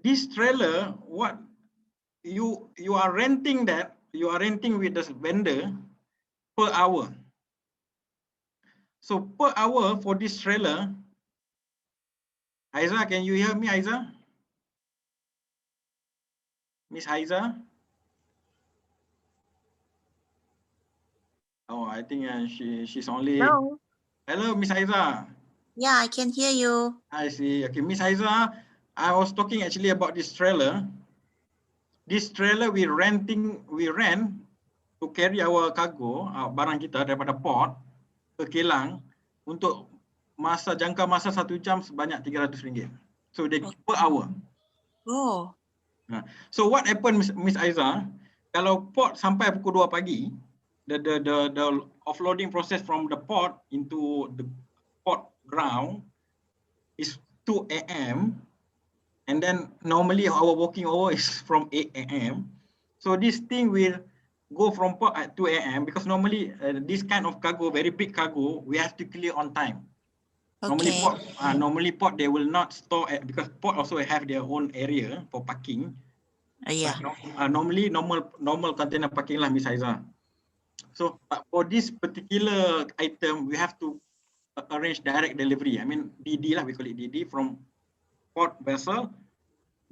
This trailer, what you are renting that, you are renting with this vendor per hour. So per hour for this trailer, Aiza, can you hear me, Aiza? Miss Aiza? Oh, I think she's only. Hello. Hello, Miss Aiza. Yeah, I can hear you. I see. Okay, Miss Aiza, I was talking actually about this trailer. This trailer we rent to carry our cargo, barang kita daripada port ke Kelang untuk jangka masa 1 jam sebanyak RM300. So they per hour. Oh. So what happened, Miss Aiza? Kalau port sampai pukul 2 pagi, the offloading process from the port into the port ground is 2 AM, and then normally our working hour is from 8 AM. So this thing will go from port at 2 AM, because normally this kind of cargo, very big cargo, we have to clear on time. Okay. Normally port they will not store because port also have their own area for parking. Yeah. Normally normal container parking lah, Miss Aiza. So for this particular item, we have to arrange direct delivery. I mean DD lah, we call it DD, from port vessel,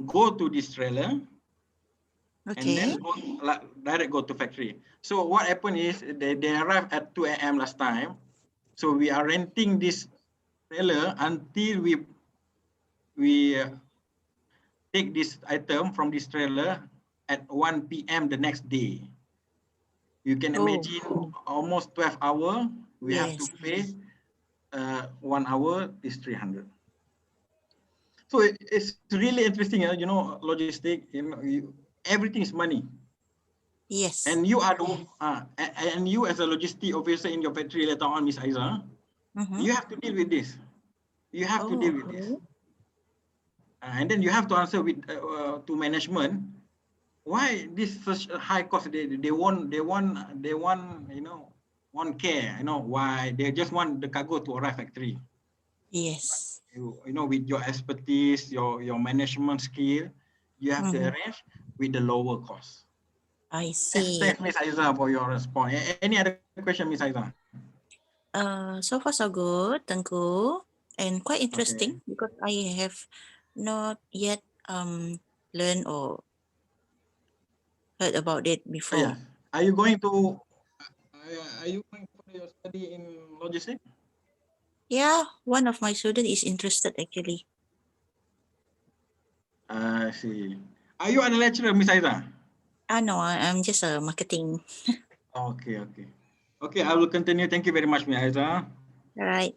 go to this trailer, and then Okay. direct go to factory. So what happened is they arrived at 2 a.m. last time. So we are renting this trailer until we take this item from this trailer at 1 p.m. the next day. You can imagine almost 12 hours. We have to Yes. pay 1 hour is 300. So it's really interesting, you know, logistic. You know, everything is money. Yes. And you are and you as a logistic officer in your factory later on, Miss Aiza, you have to deal with this. You have to deal with this. And then you have to answer with to management why this such a high cost. They want you know, want care, you know, why they just want the cargo to arrive factory. Yes. You know, with your expertise, your management skill, you have to arrange with the lower cost. I see. Thanks, Miss Aiza, for your response. Any other question, Miss Aiza? So far so good, Tengku, and quite Okay. interesting because I have not yet learned or heard about it before. Yes. Are you going to for your study in logistics? Yeah, one of my students is interested actually. I see. Are you a lecturer, Miss Aiza? No, I'm just a marketing. Okay. Okay, I will continue. Thank you very much, Miss Aiza. All right.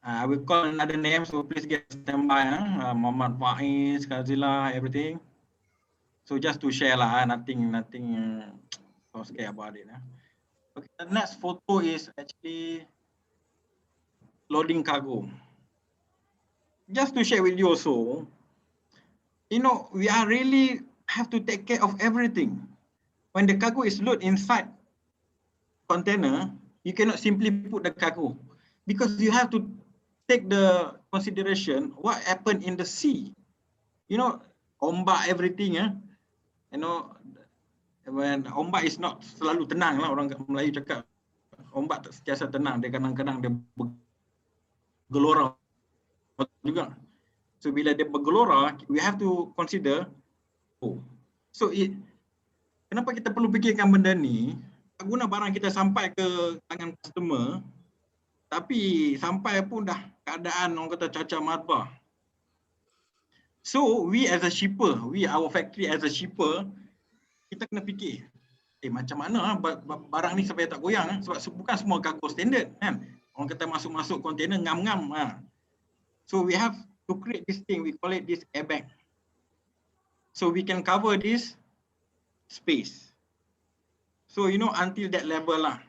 I will call another name, so please get standby. Muhammad Faiz, Kazila, everything. So just to share lah, nothing so scared about it. Okay, the next photo is actually loading cargo. Just to share with you also, you know, we are really have to take care of everything. When the cargo is loaded inside container, you cannot simply put the cargo because you have to take the consideration what happened in the sea. You know, ombak everything, you know, when ombak is not selalu tenang lah, orang Melayu cakap ombak tak sentiasa tenang, dia kadang-kadang dia bergelora juga. So bila dia bergelora, we have to consider. So kenapa kita perlu fikirkan benda ni? Guna barang kita sampai ke tangan customer, tapi sampai pun dah keadaan orang kata cacar marbah. So we as a shipper, our factory as a shipper, kita kena fikir, macam mana barang ni sampai tak goyang, sebab bukan semua cargo standard kan. Orang kata masuk kontainer ngam-ngam. So we have to create this thing, we call it this airbag. So we can cover this space. So you know, until that level lah,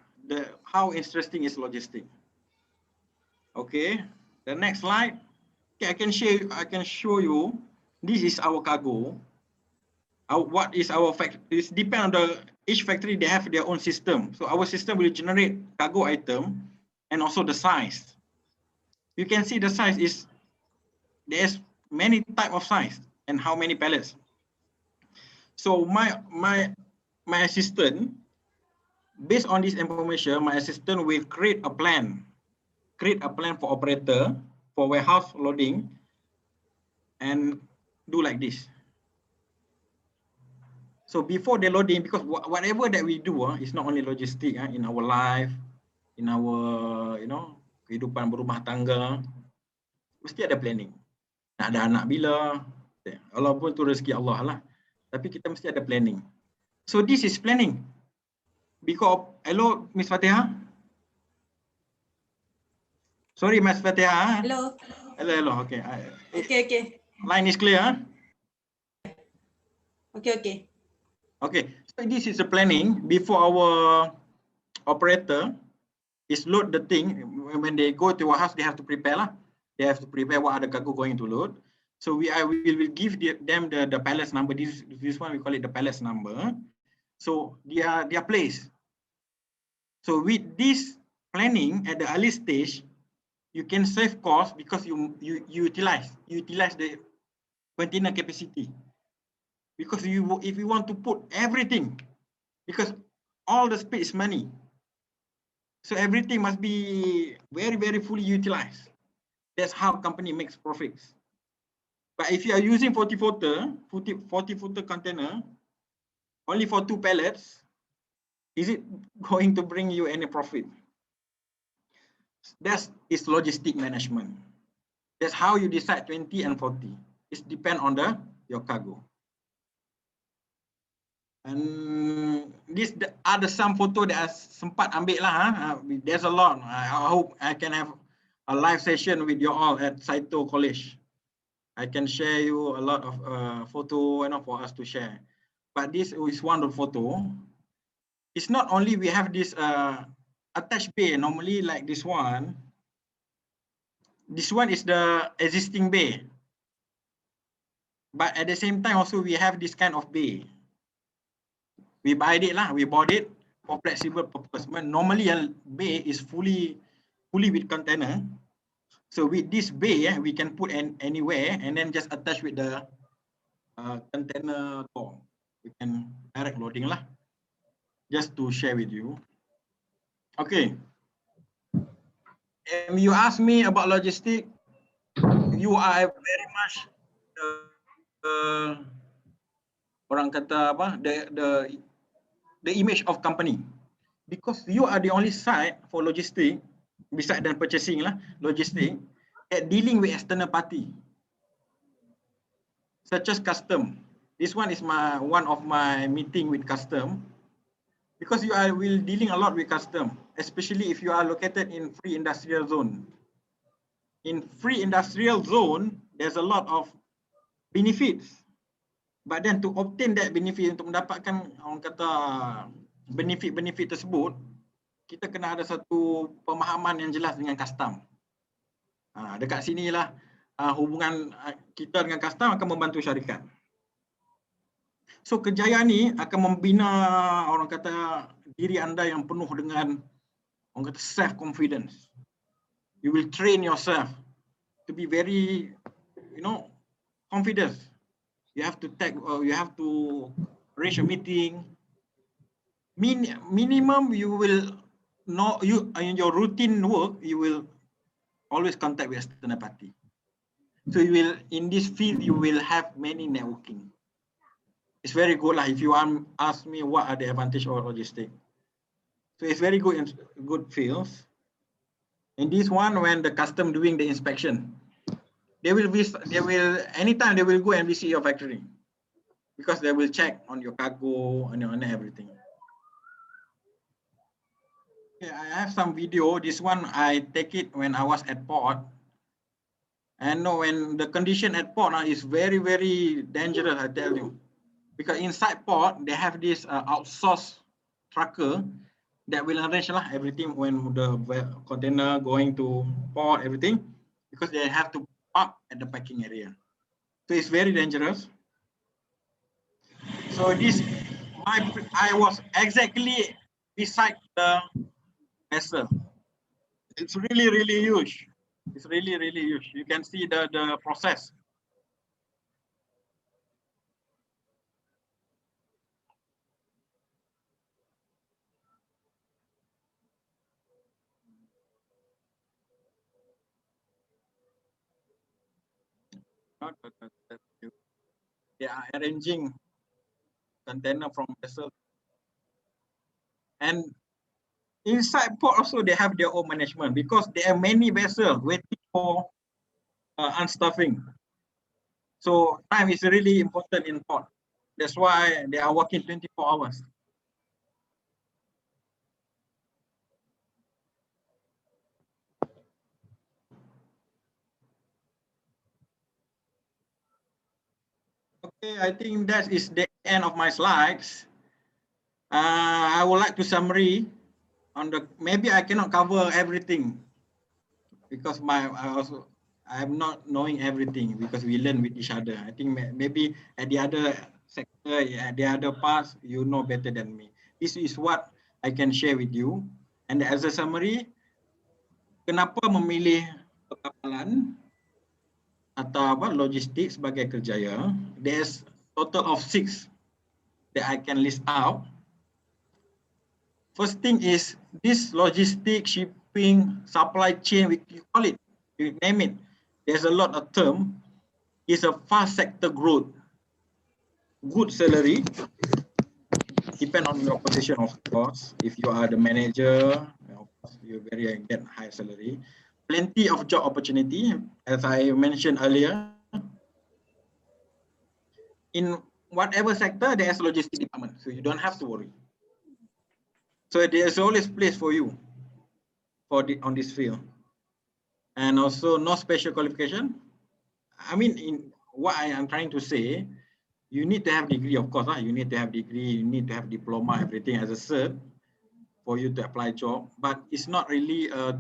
how interesting is logistic. Okay, the next slide. Okay, I can show you. This is our cargo. What is our factory? It depends on each factory. They have their own system. So our system will generate cargo item and also the size. You can see the size is there's many type of size and how many pallets. So my assistant, based on this information, my assistant will create a plan for operator for warehouse loading and do like this. So before the loading, because whatever that we do is not only logistic in our life, in our kehidupan berumah tangga, mesti ada planning. Nak ada anak bila, walaupun tu rezeki Allah lah, tapi kita mesti ada planning. So this is planning. Because hello Miss Fatihah. Sorry Miss Fatihah. Hello. Okay. Okay. Line is clear. Okay. Okay, so this is the planning before our operator is load the thing. When they go to our house, they have to prepare lah. They have to prepare what are the cargo going to load. So we will give them the pallets number. This one we call it the pallets number. So their place. So with this planning at the early stage, you can save cost because you utilize the container capacity. Because if you want to put everything, because all the space is money. So everything must be very, very fully utilized. That's how company makes profits. But if you are using 40-footer container only for 2 pallets, is it going to bring you any profit? That is logistic management. That's how you decide 20 and 40. It depends on your cargo. And these are some photo that I sempat ambil lah. There's a lot. I hope I can have a live session with you all at Saito College. I can share you a lot of photo, for us to share. But this is one of the photo. It's not only we have this attached bay, normally like this one. This one is the existing bay. But at the same time also we have this kind of bay. We bought it for flexible purpose. But normally a bay is fully with container. So with this bay, we can put anywhere and then just attach with the container door. We can direct loading lah. Just to share with you. Okay. You ask me about logistic, you are very much orang kata apa, the image of company, because you are the only side for logistic beside than purchasing lah, logistic at dealing with external party such as custom. This one is one of my meeting with custom, because you will dealing a lot with custom, especially if you are located in free industrial zone. In free industrial zone, there's a lot of benefits. But then to obtain that benefit, untuk mendapatkan orang kata benefit tersebut, kita kena ada satu pemahaman yang jelas dengan custom. Dekat sinilah hubungan kita dengan custom akan membantu syarikat. So Kerjaya ni akan membina orang kata diri anda yang penuh dengan orang kata self confidence. You will train yourself to be very, confident. You have to arrange a meeting. Minimum you will know, in your routine work, you will always contact with external party. So you will, in this field, you will have many networking. It's very good lah. If you ask me what are the advantage of logistics. So it's very good in good fields. And this one, when the custom doing the inspection, anytime they will go and visit your factory, because they will check on your cargo and on everything. Okay, I have some video. This one I take it when I was at port. And when the condition at port is very, very dangerous, I tell you. Because inside port, they have this outsourced trucker that will arrange everything when the container going to port, everything, because they have to park at the packing area. So it's very dangerous. So I was exactly beside the vessel. It's really, really huge. It's really, really huge. You can see the process. They are arranging container from vessel. And inside port also they have their own management, because there are many vessels waiting for unstuffing. So time is really important in port. That's why they are working 24 hours. Okay, I think that is the end of my slides. I would like to summary on maybe I cannot cover everything, because I'm not knowing everything, because we learn with each other. I think maybe at the other sector, the other parts, you know better than me. This is what I can share with you. And as a summary, kenapa memilih perkapalan atau logistik sebagai Kerjaya? There's total of 6 that I can list out. First thing is this logistic, shipping, supply chain, you call it, you name it. There's a lot of term. It's a fast sector growth. Good salary. Depend on your position, of course. If you are the manager, of course, you get high salary. Plenty of job opportunity, as I mentioned earlier. In whatever sector, there's logistic department, so you don't have to worry. So there's always place for you on this field. And also no special qualification. I mean, in what I am trying to say, you need to have degree, of course. You need to have degree, you need to have diploma, everything as a cert for you to apply job. But it's not really a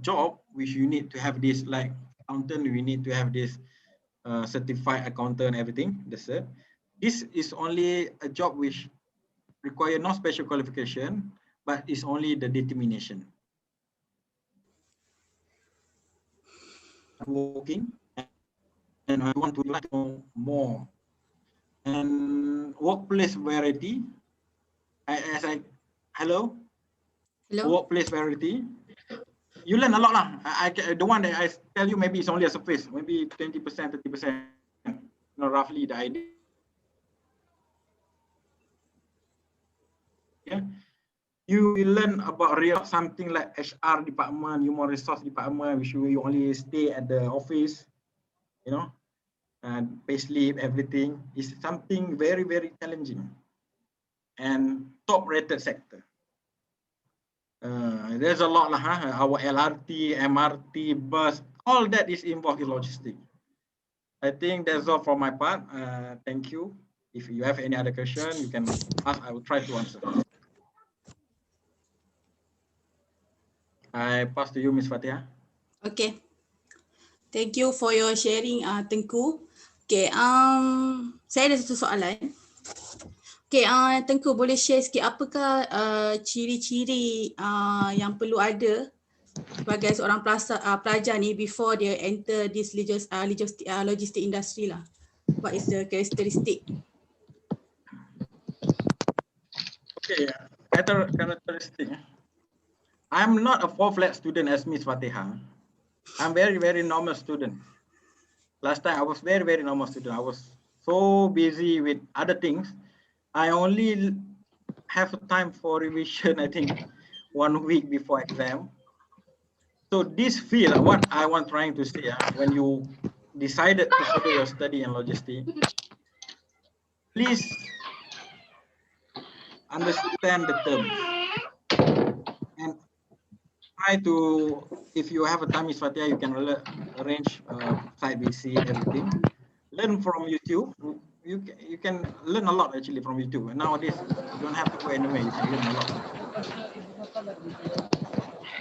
job which you need to have this, like accountant, we need to have this certified accountant, everything, the cert. This is only a job which require no special qualification, but it's only the determination. I'm working and I want to like know more. And workplace variety, hello? Workplace variety, you learn a lot lah. The one that I tell you, maybe it's only a surface, maybe 20%, 30%, roughly the idea. Yeah. You will learn about real something like HR department, human resource department, which you only stay at the office, and pay slip, everything is something very, very challenging and top rated sector. There's a lot, our LRT, MRT, bus, all that is involved in logistics. I think that's all from my part. Thank you. If you have any other question, you can ask. I will try to answer. I pass to you, Ms. Fatihah. Okay. Thank you for your sharing, Tengku. Okay, saya ada satu soalan. Okay, Tengku boleh share sikit apakah ciri-ciri yang perlu ada sebagai seorang pelajar ni before dia enter this logistic industry lah. What is the characteristic? Okay, characteristic. I'm not a full-fledged student as Miss Fatihah. I'm very, very normal student. Last time I was very, very normal student. I was so busy with other things. I only have time for revision, I think, 1 week before exam. So this field, what I want trying to say, when you decided to further your study in logistics, please understand the terms. And try to, if you have a time, Ms. Fatihah, you can arrange site visit, everything. Learn from YouTube. You can learn a lot actually from YouTube. And nowadays, you don't have to go anywhere. You can learn a lot.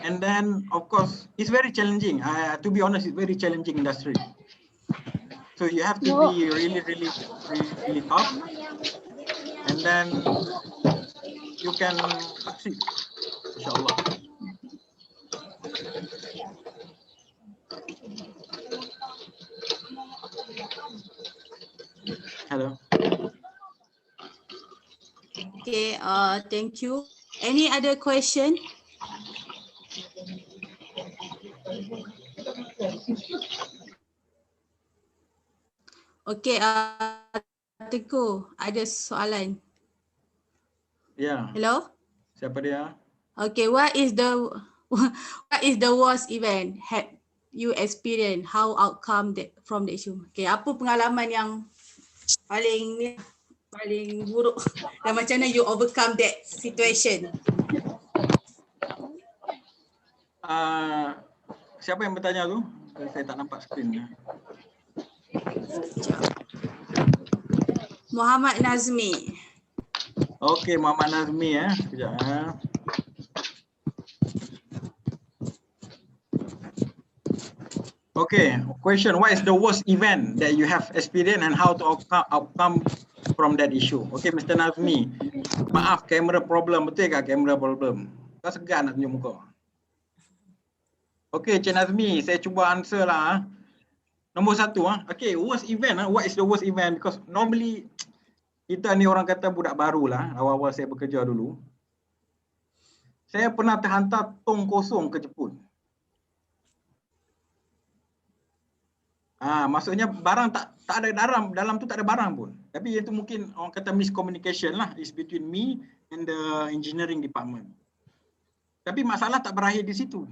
And then, of course, it's very challenging. To be honest, it's very challenging industry. So you have to be really, really, really tough. And then you can succeed, inshallah. Hello. Okay, thank you. Any other question? Okay, Tengku, ada soalan. Yeah. Hello? Siapa dia? Okay, what is the worst event had you experienced? How outcome from the issue? Okay, apa pengalaman yang paling buruk dan macam mana you overcome that situation? Siapa yang bertanya tu? Saya tak nampak skrin. Muhammad Nazmi. Okay, Muhammad Nazmi ya. Sekejap. Okay, question. What is the worst event that you have experienced and how to outcome from that issue? Okay, Mr. Nazmi. Maaf, kamera problem. Betul ke kamera problem? Kau segan nak tunjuk muka. Okay, Cik Nazmi, saya cuba answer lah. Nombor 1, okay, worst event. What is the worst event? Because normally kita ni orang kata budak baru lah. Awal-awal saya bekerja dulu. Saya pernah terhantar tong kosong ke Jepun. Maksudnya barang tak ada dalam tu tak ada barang pun. Tapi itu mungkin orang kata miscommunication lah, is between me and the engineering department. Tapi masalah tak berakhir di situ.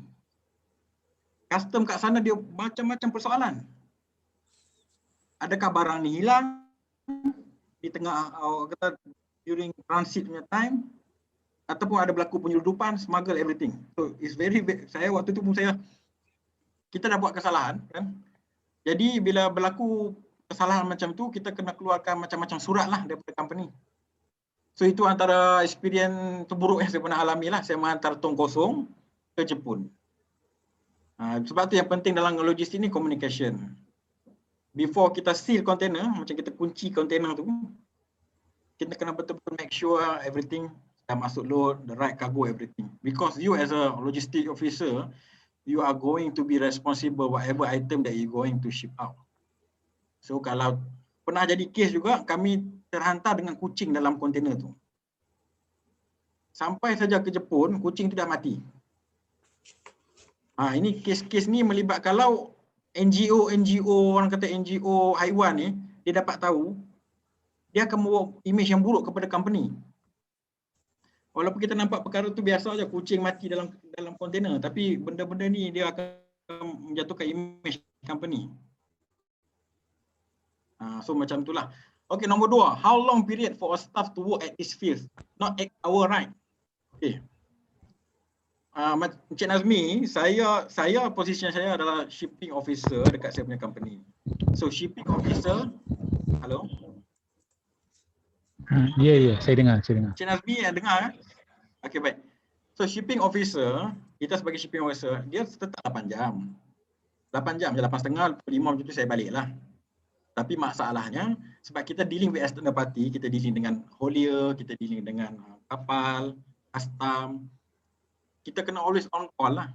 Custom kat sana dia macam-macam persoalan. Adakah barang ni hilang di tengah kata during transit punya time, ataupun ada berlaku penyeludupan, smuggle everything. So it's very saya waktu tu pun kita dah buat kesalahan kan. Jadi bila berlaku kesalahan macam tu, kita kena keluarkan macam-macam surat lah daripada company. So itu antara experience terburuk yang saya pernah alami lah. Saya menghantar tong kosong ke Jepun. Sebab tu yang penting dalam logistik ni communication. Before kita seal container, macam kita kunci container tu, kita kena betul-betul make sure everything dah masuk load, the right cargo, everything. Because you as a logistic officer, you are going to be responsible whatever item that you going to ship out. So kalau pernah jadi kes juga, kami terhantar dengan kucing dalam kontainer tu. Sampai saja ke Jepun, kucing tu dah mati. Ini kes-kes ni melibat kalau NGO, orang kata NGO haiwan ni, dia dapat tahu, dia akan membawa image yang buruk kepada company. Walaupun kita nampak perkara tu biasa aja, kucing mati dalam kontainer, tapi benda-benda ni dia akan menjatuhkan image company. So macam itulah. Okay, nombor 2, how long period for a staff to work at this field? Not 8 hour, right? Okay. Encik Nazmi, saya posisi saya adalah shipping officer dekat saya punya company. So shipping officer, hello? Ya, saya dengar. Encik Nazmi yang dengar? Okay, baik. So shipping officer, kita sebagai shipping officer, dia tetap 8 jam. 8 jam, 8.30, 5 macam tu saya balik lah. Tapi masalahnya, sebab kita dealing with external party, kita dealing dengan haulier, kita dealing dengan kapal, custom, kita kena always on call lah.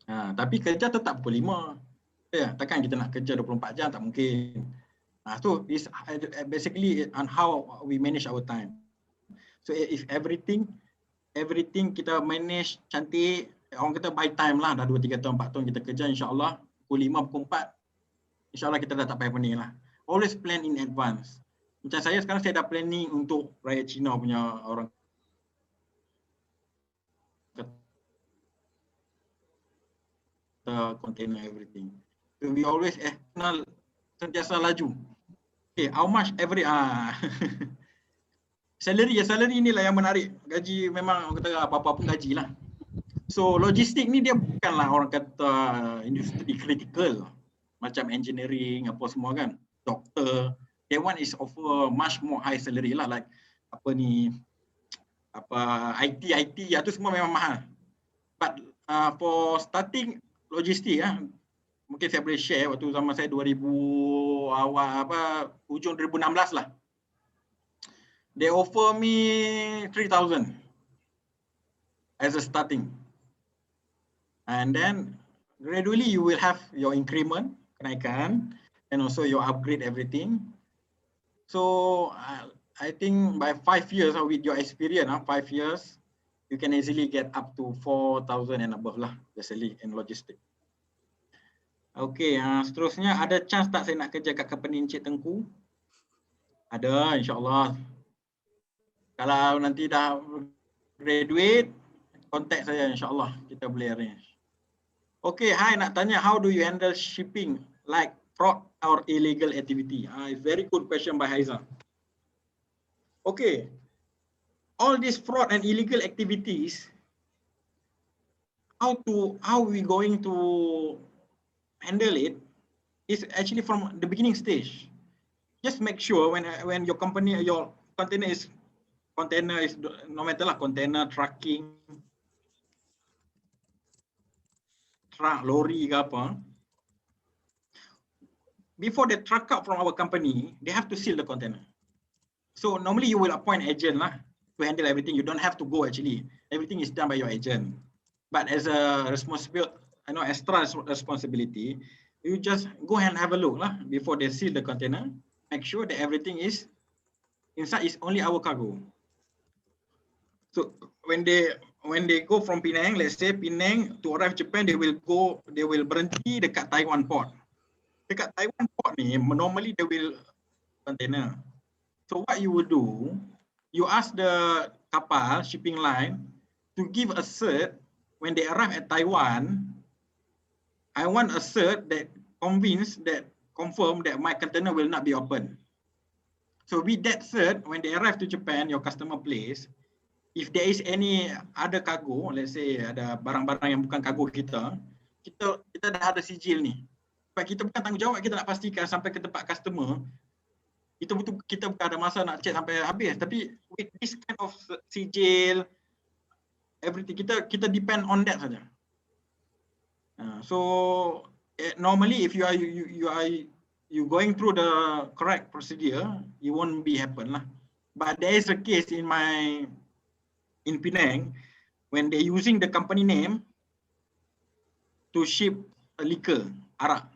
Tapi kerja tetap pukul 5. Ya, takkan kita nak kerja 24 jam, tak mungkin. So it's basically on how we manage our time. So if everything kita manage cantik, orang kata by time lah, dah 2, 3 tahun, 4 tahun kita kerja, insyaAllah pukul 5, pukul 4, insyaAllah kita dah tak payah pening lah. Always plan in advance. Macam saya sekarang, saya dah planning untuk Raya Cina punya orang container everything. So we always sentiasa laju. Okay, how much every salary inilah yang menarik. Gaji memang orang kata apa-apa pun gaji lah. So logistik ni dia bukanlah orang kata industri kritikal macam engineering apa semua kan, doktor. That one is offer much more high salary lah, like IT itu semua memang mahal. But for starting logistik mungkin saya boleh share waktu zaman saya 2000 hujung 2016 lah. They offer me 3,000 as a starting. And then gradually you will have your increment, kenaikan, and also your upgrade everything. So I think by 5 years with your experience, 5 years, you can easily get up to 4,000 and above lah, basically in logistic. Okay, seterusnya ada chance tak saya nak kerja kat company Encik Tengku? Ada, insyaAllah. Kalau nanti dah graduate, contact saya, insyaAllah kita boleh arrange. Okay, hi, nak tanya, how do you handle shipping like fraud or illegal activity? Very good question by Haiza. Okay, all these fraud and illegal activities, how we going to handle it is actually from the beginning stage. Just make sure when your company, your container is no matter lah, container, trucking, truck, lorry ke apa, before they truck out from our company, they have to seal the container. So normally you will appoint agent lah to handle everything. You don't have to go actually. Everything is done by your agent. But as a responsible, extra responsibility, you just go and have a look lah before they seal the container. Make sure that everything is inside is only our cargo. So when they when they go from Penang, let's say Penang to arrive Japan, they will berhenti dekat Taiwan port. Dekat Taiwan port ni, normally they will container. So what you will do, you ask the kapal shipping line to give a cert when they arrive at Taiwan. I want a cert that confirm that my container will not be open. So with that cert, when they arrive to Japan, your customer place, if there is any other cargo, let's say ada barang-barang yang bukan cargo kita dah ada sijil ni. Sebab kita bukan tanggungjawab, kita nak pastikan sampai ke tempat customer, kita bukan ada masa nak check sampai habis. Tapi with this kind of sijil, everything, kita depend on that saja. So normally if you going through the correct procedure, it won't be happen lah. But there is a case in Penang when they using the company name to ship a liquor, arak.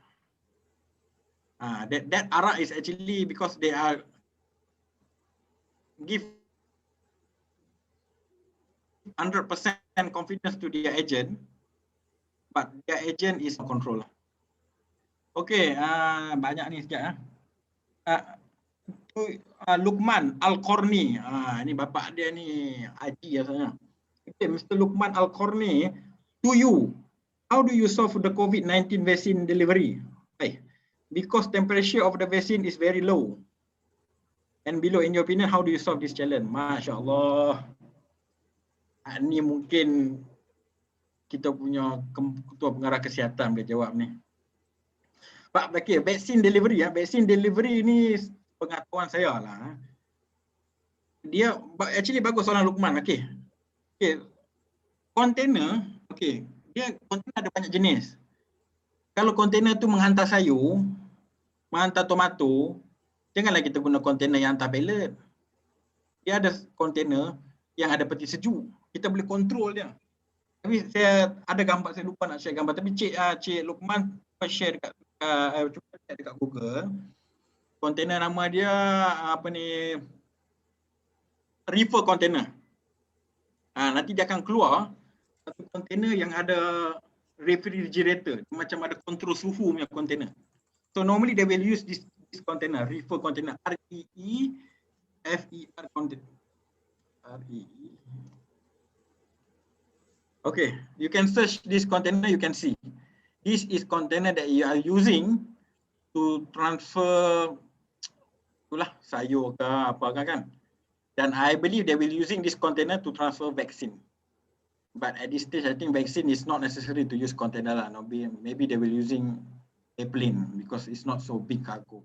That arak is actually because they are give 100% confidence to their agent, but their agent is not control. Okay, banyak ni sekejap. Luqman Al-Qarni, ni bapa dia ni Haji rasanya. Okay, Mr. Luqman Al-Qarni, to you, how do you solve the COVID-19 vaccine delivery? Because temperature of the vaccine is very low. And below, in your opinion, how do you solve this challenge? Masya Allah. Ni mungkin kita punya ketua pengarah kesihatan dia jawab ni. Pak, okay, vaksin delivery ni pengetahuan saya lah. Dia actually bagus soalan Luqman. Okay. Container, dia container ada banyak jenis. Kalau container tu menghantar sayur, menghantar tomato, janganlah kita guna container yang hantar pallet. Dia ada container yang ada peti sejuk. Kita boleh kontrol dia. Tapi saya ada gambar, saya lupa nak share gambar. Tapi Cik Luqman share cuba share dekat Google. Container nama dia reefer container. Nanti dia akan keluar satu container yang ada refrigerator, macam ada kontrol suhu punya container. So normally they will use this container, reefer container, REEFER container. Okay, you can search this container, you can see. This is container that you are using to transfer sayur ke apa kan. Dan I believe they will using this container to transfer vaccine. But at this stage, I think vaccine is not necessary to use container lah. Maybe they will using airplane because it's not so big cargo.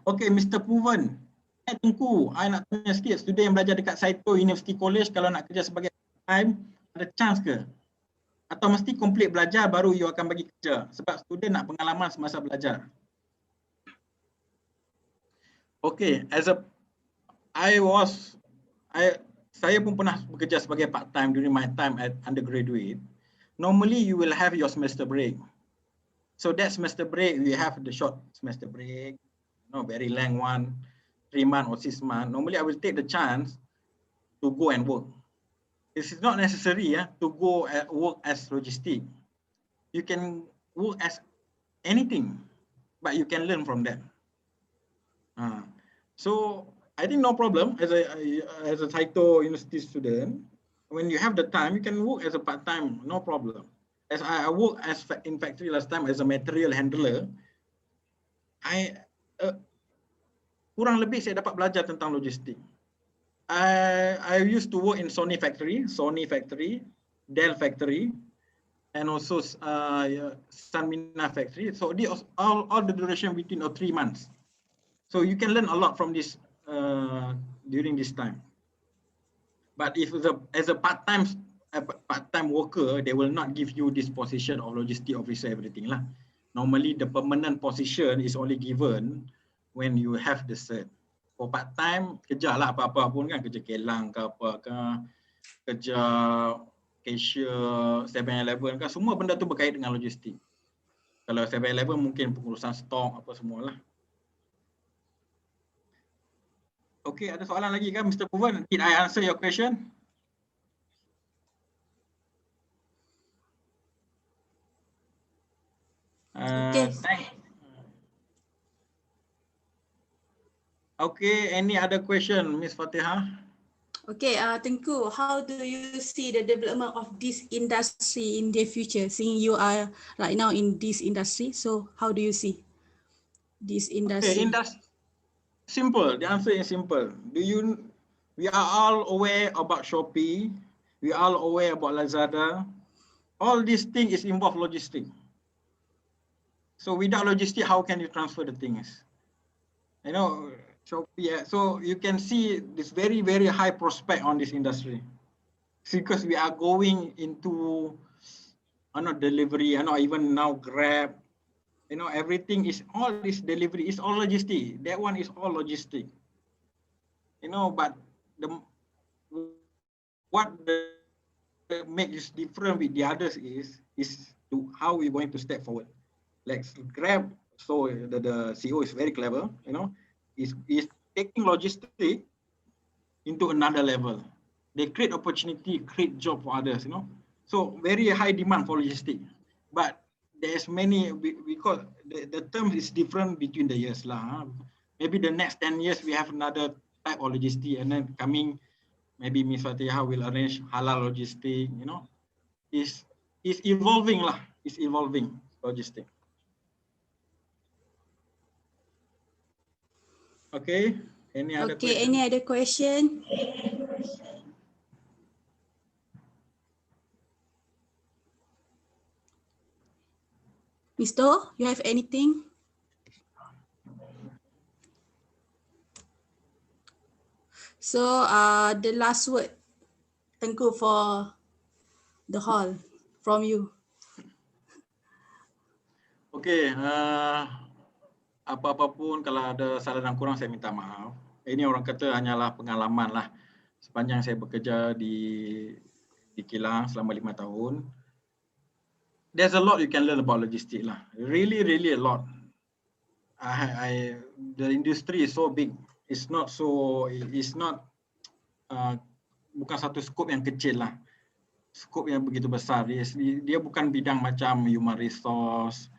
Okay, Mr. Proven. Tengku, I nak tanya sikit, student yang belajar dekat Saito University College, kalau nak kerja sebagai part-time, ada chance ke? Atau mesti complete belajar baru you akan bagi kerja? Sebab student nak pengalaman semasa belajar. Okay, saya pun pernah bekerja sebagai part-time during my time at undergraduate. Normally, you will have your semester break. So that semester break, we have the short semester break, very long one, 3 months or 6 months. Normally, I will take the chance to go and work. It is not necessary to go and work as logistic. You can work as anything, but you can learn from that. So I think no problem as a Saito University student. When you have the time, you can work as a part-time, no problem. As I work in factory last time as a material handler, kurang lebih saya dapat belajar tentang logistik. I used to work in Sony factory, Dell factory, and also Sanmina factory. So all the duration between 3 months. So you can learn a lot from this during this time. But if as a part-time worker, they will not give you this position of logistic officer, everything lah. Normally the permanent position is only given when you have the cert. For part-time, kerja lah apa-apa pun kan, kerja kelang ke apa ke, kerja cashier 7-Eleven kan, semua benda tu berkait dengan logistik. Kalau 7-Eleven mungkin pengurusan stok apa semualah. Okay, ada soalan lagi kan Mr. Puvan? Did I answer your question? Okay. Okay, any other question, Miss Fatihah? Okay, Tengku, how do you see the development of this industry in the future? Seeing you are right now in this industry, so how do you see this Okay, industry? simple. The answer is simple. We are all aware about Shopee. We are all aware about Lazada. All these things is involve logistic. So without logistic, how can you transfer the things? You know, Shopee. So you can see this very, very high prospect on this industry. Because we are going into delivery, even now Grab, everything is all this delivery is all logistic. That one is all logistic. But what makes different with the others is to how we're going to step forward. Like Grab, so the CEO is very clever, is taking logistic into another level. They create opportunity, create job for others, So very high demand for logistic. But there's many, because the term is different between the years. Maybe the next 10 years, we have another type of logistic, and then coming, maybe Ms. Fatihah will arrange halal logistic, It's evolving It's evolving logistic. Okay, any other question? Any other question? Mr. You have anything? So the last word, Tengku, for the hall from you. Okay, apa-apa pun kalau ada salah dan kurang saya minta maaf. Ini orang kata hanyalah pengalaman lah. Sepanjang saya bekerja di kilang selama 5 tahun. There's a lot you can learn about logistic lah. Really, really a lot. The industry is so big. It's not bukan satu skop yang kecil lah. Skop yang begitu besar. Dia bukan bidang macam human resource,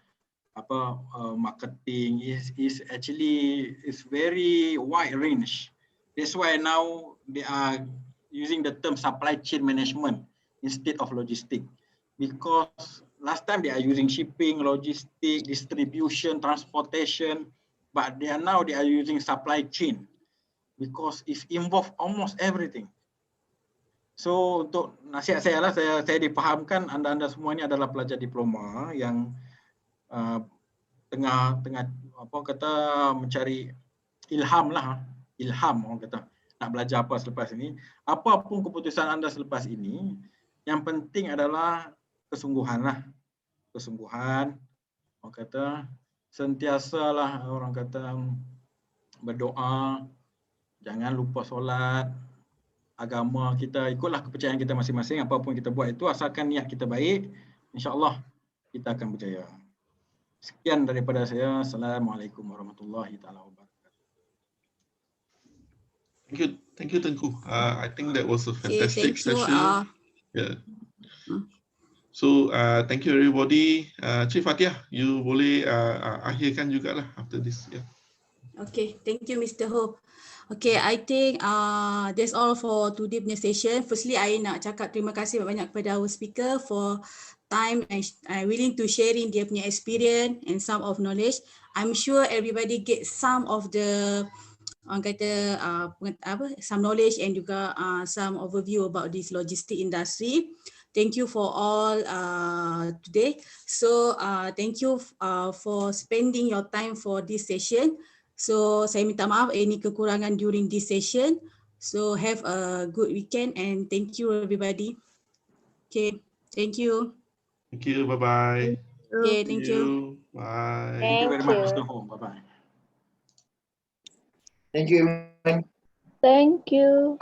marketing. Is actually very wide range. That's why now they are using the term supply chain management instead of logistic, because last time they are using shipping, logistic, distribution, transportation, but they are using supply chain because it involves almost everything. So untuk nasihat saya lah, saya dipahamkan anda semua ini adalah pelajar diploma yang tengah mencari ilham orang kata nak belajar apa selepas ini. Apapun keputusan anda selepas ini, yang penting adalah kesungguhan. Orang kata sentiasalah orang kata berdoa, jangan lupa solat. Agama kita, ikutlah kepercayaan kita masing-masing. Apapun kita buat itu, asalkan niat kita baik, insya-Allah kita akan berjaya. Sekian daripada saya. Assalamualaikum warahmatullahi taala wabarakatuh. Thank you, Tengku. I think that was a fantastic session. Yeah. So thank you everybody. Cik Fatihah, you boleh akhirkan juga lah after this. Yeah. Okay, thank you, Mr. Ho. Okay, I think that's all for today punya session. Firstly, I nak cakap terima kasih banyak kepada our speaker for time and willing to sharing dia punya experience and some of knowledge. I'm sure everybody get some of the orang kata some knowledge and juga some overview about this logistic industry. Thank you for all today. So thank you for spending your time for this session. So saya minta maaf any kekurangan during this session. So have a good weekend and thank you everybody. Okay, thank you. Thank you. Bye-bye. Okay, thank you. Bye. Thank you very much, Mr. Ho. Bye-bye. Thank you. Thank you.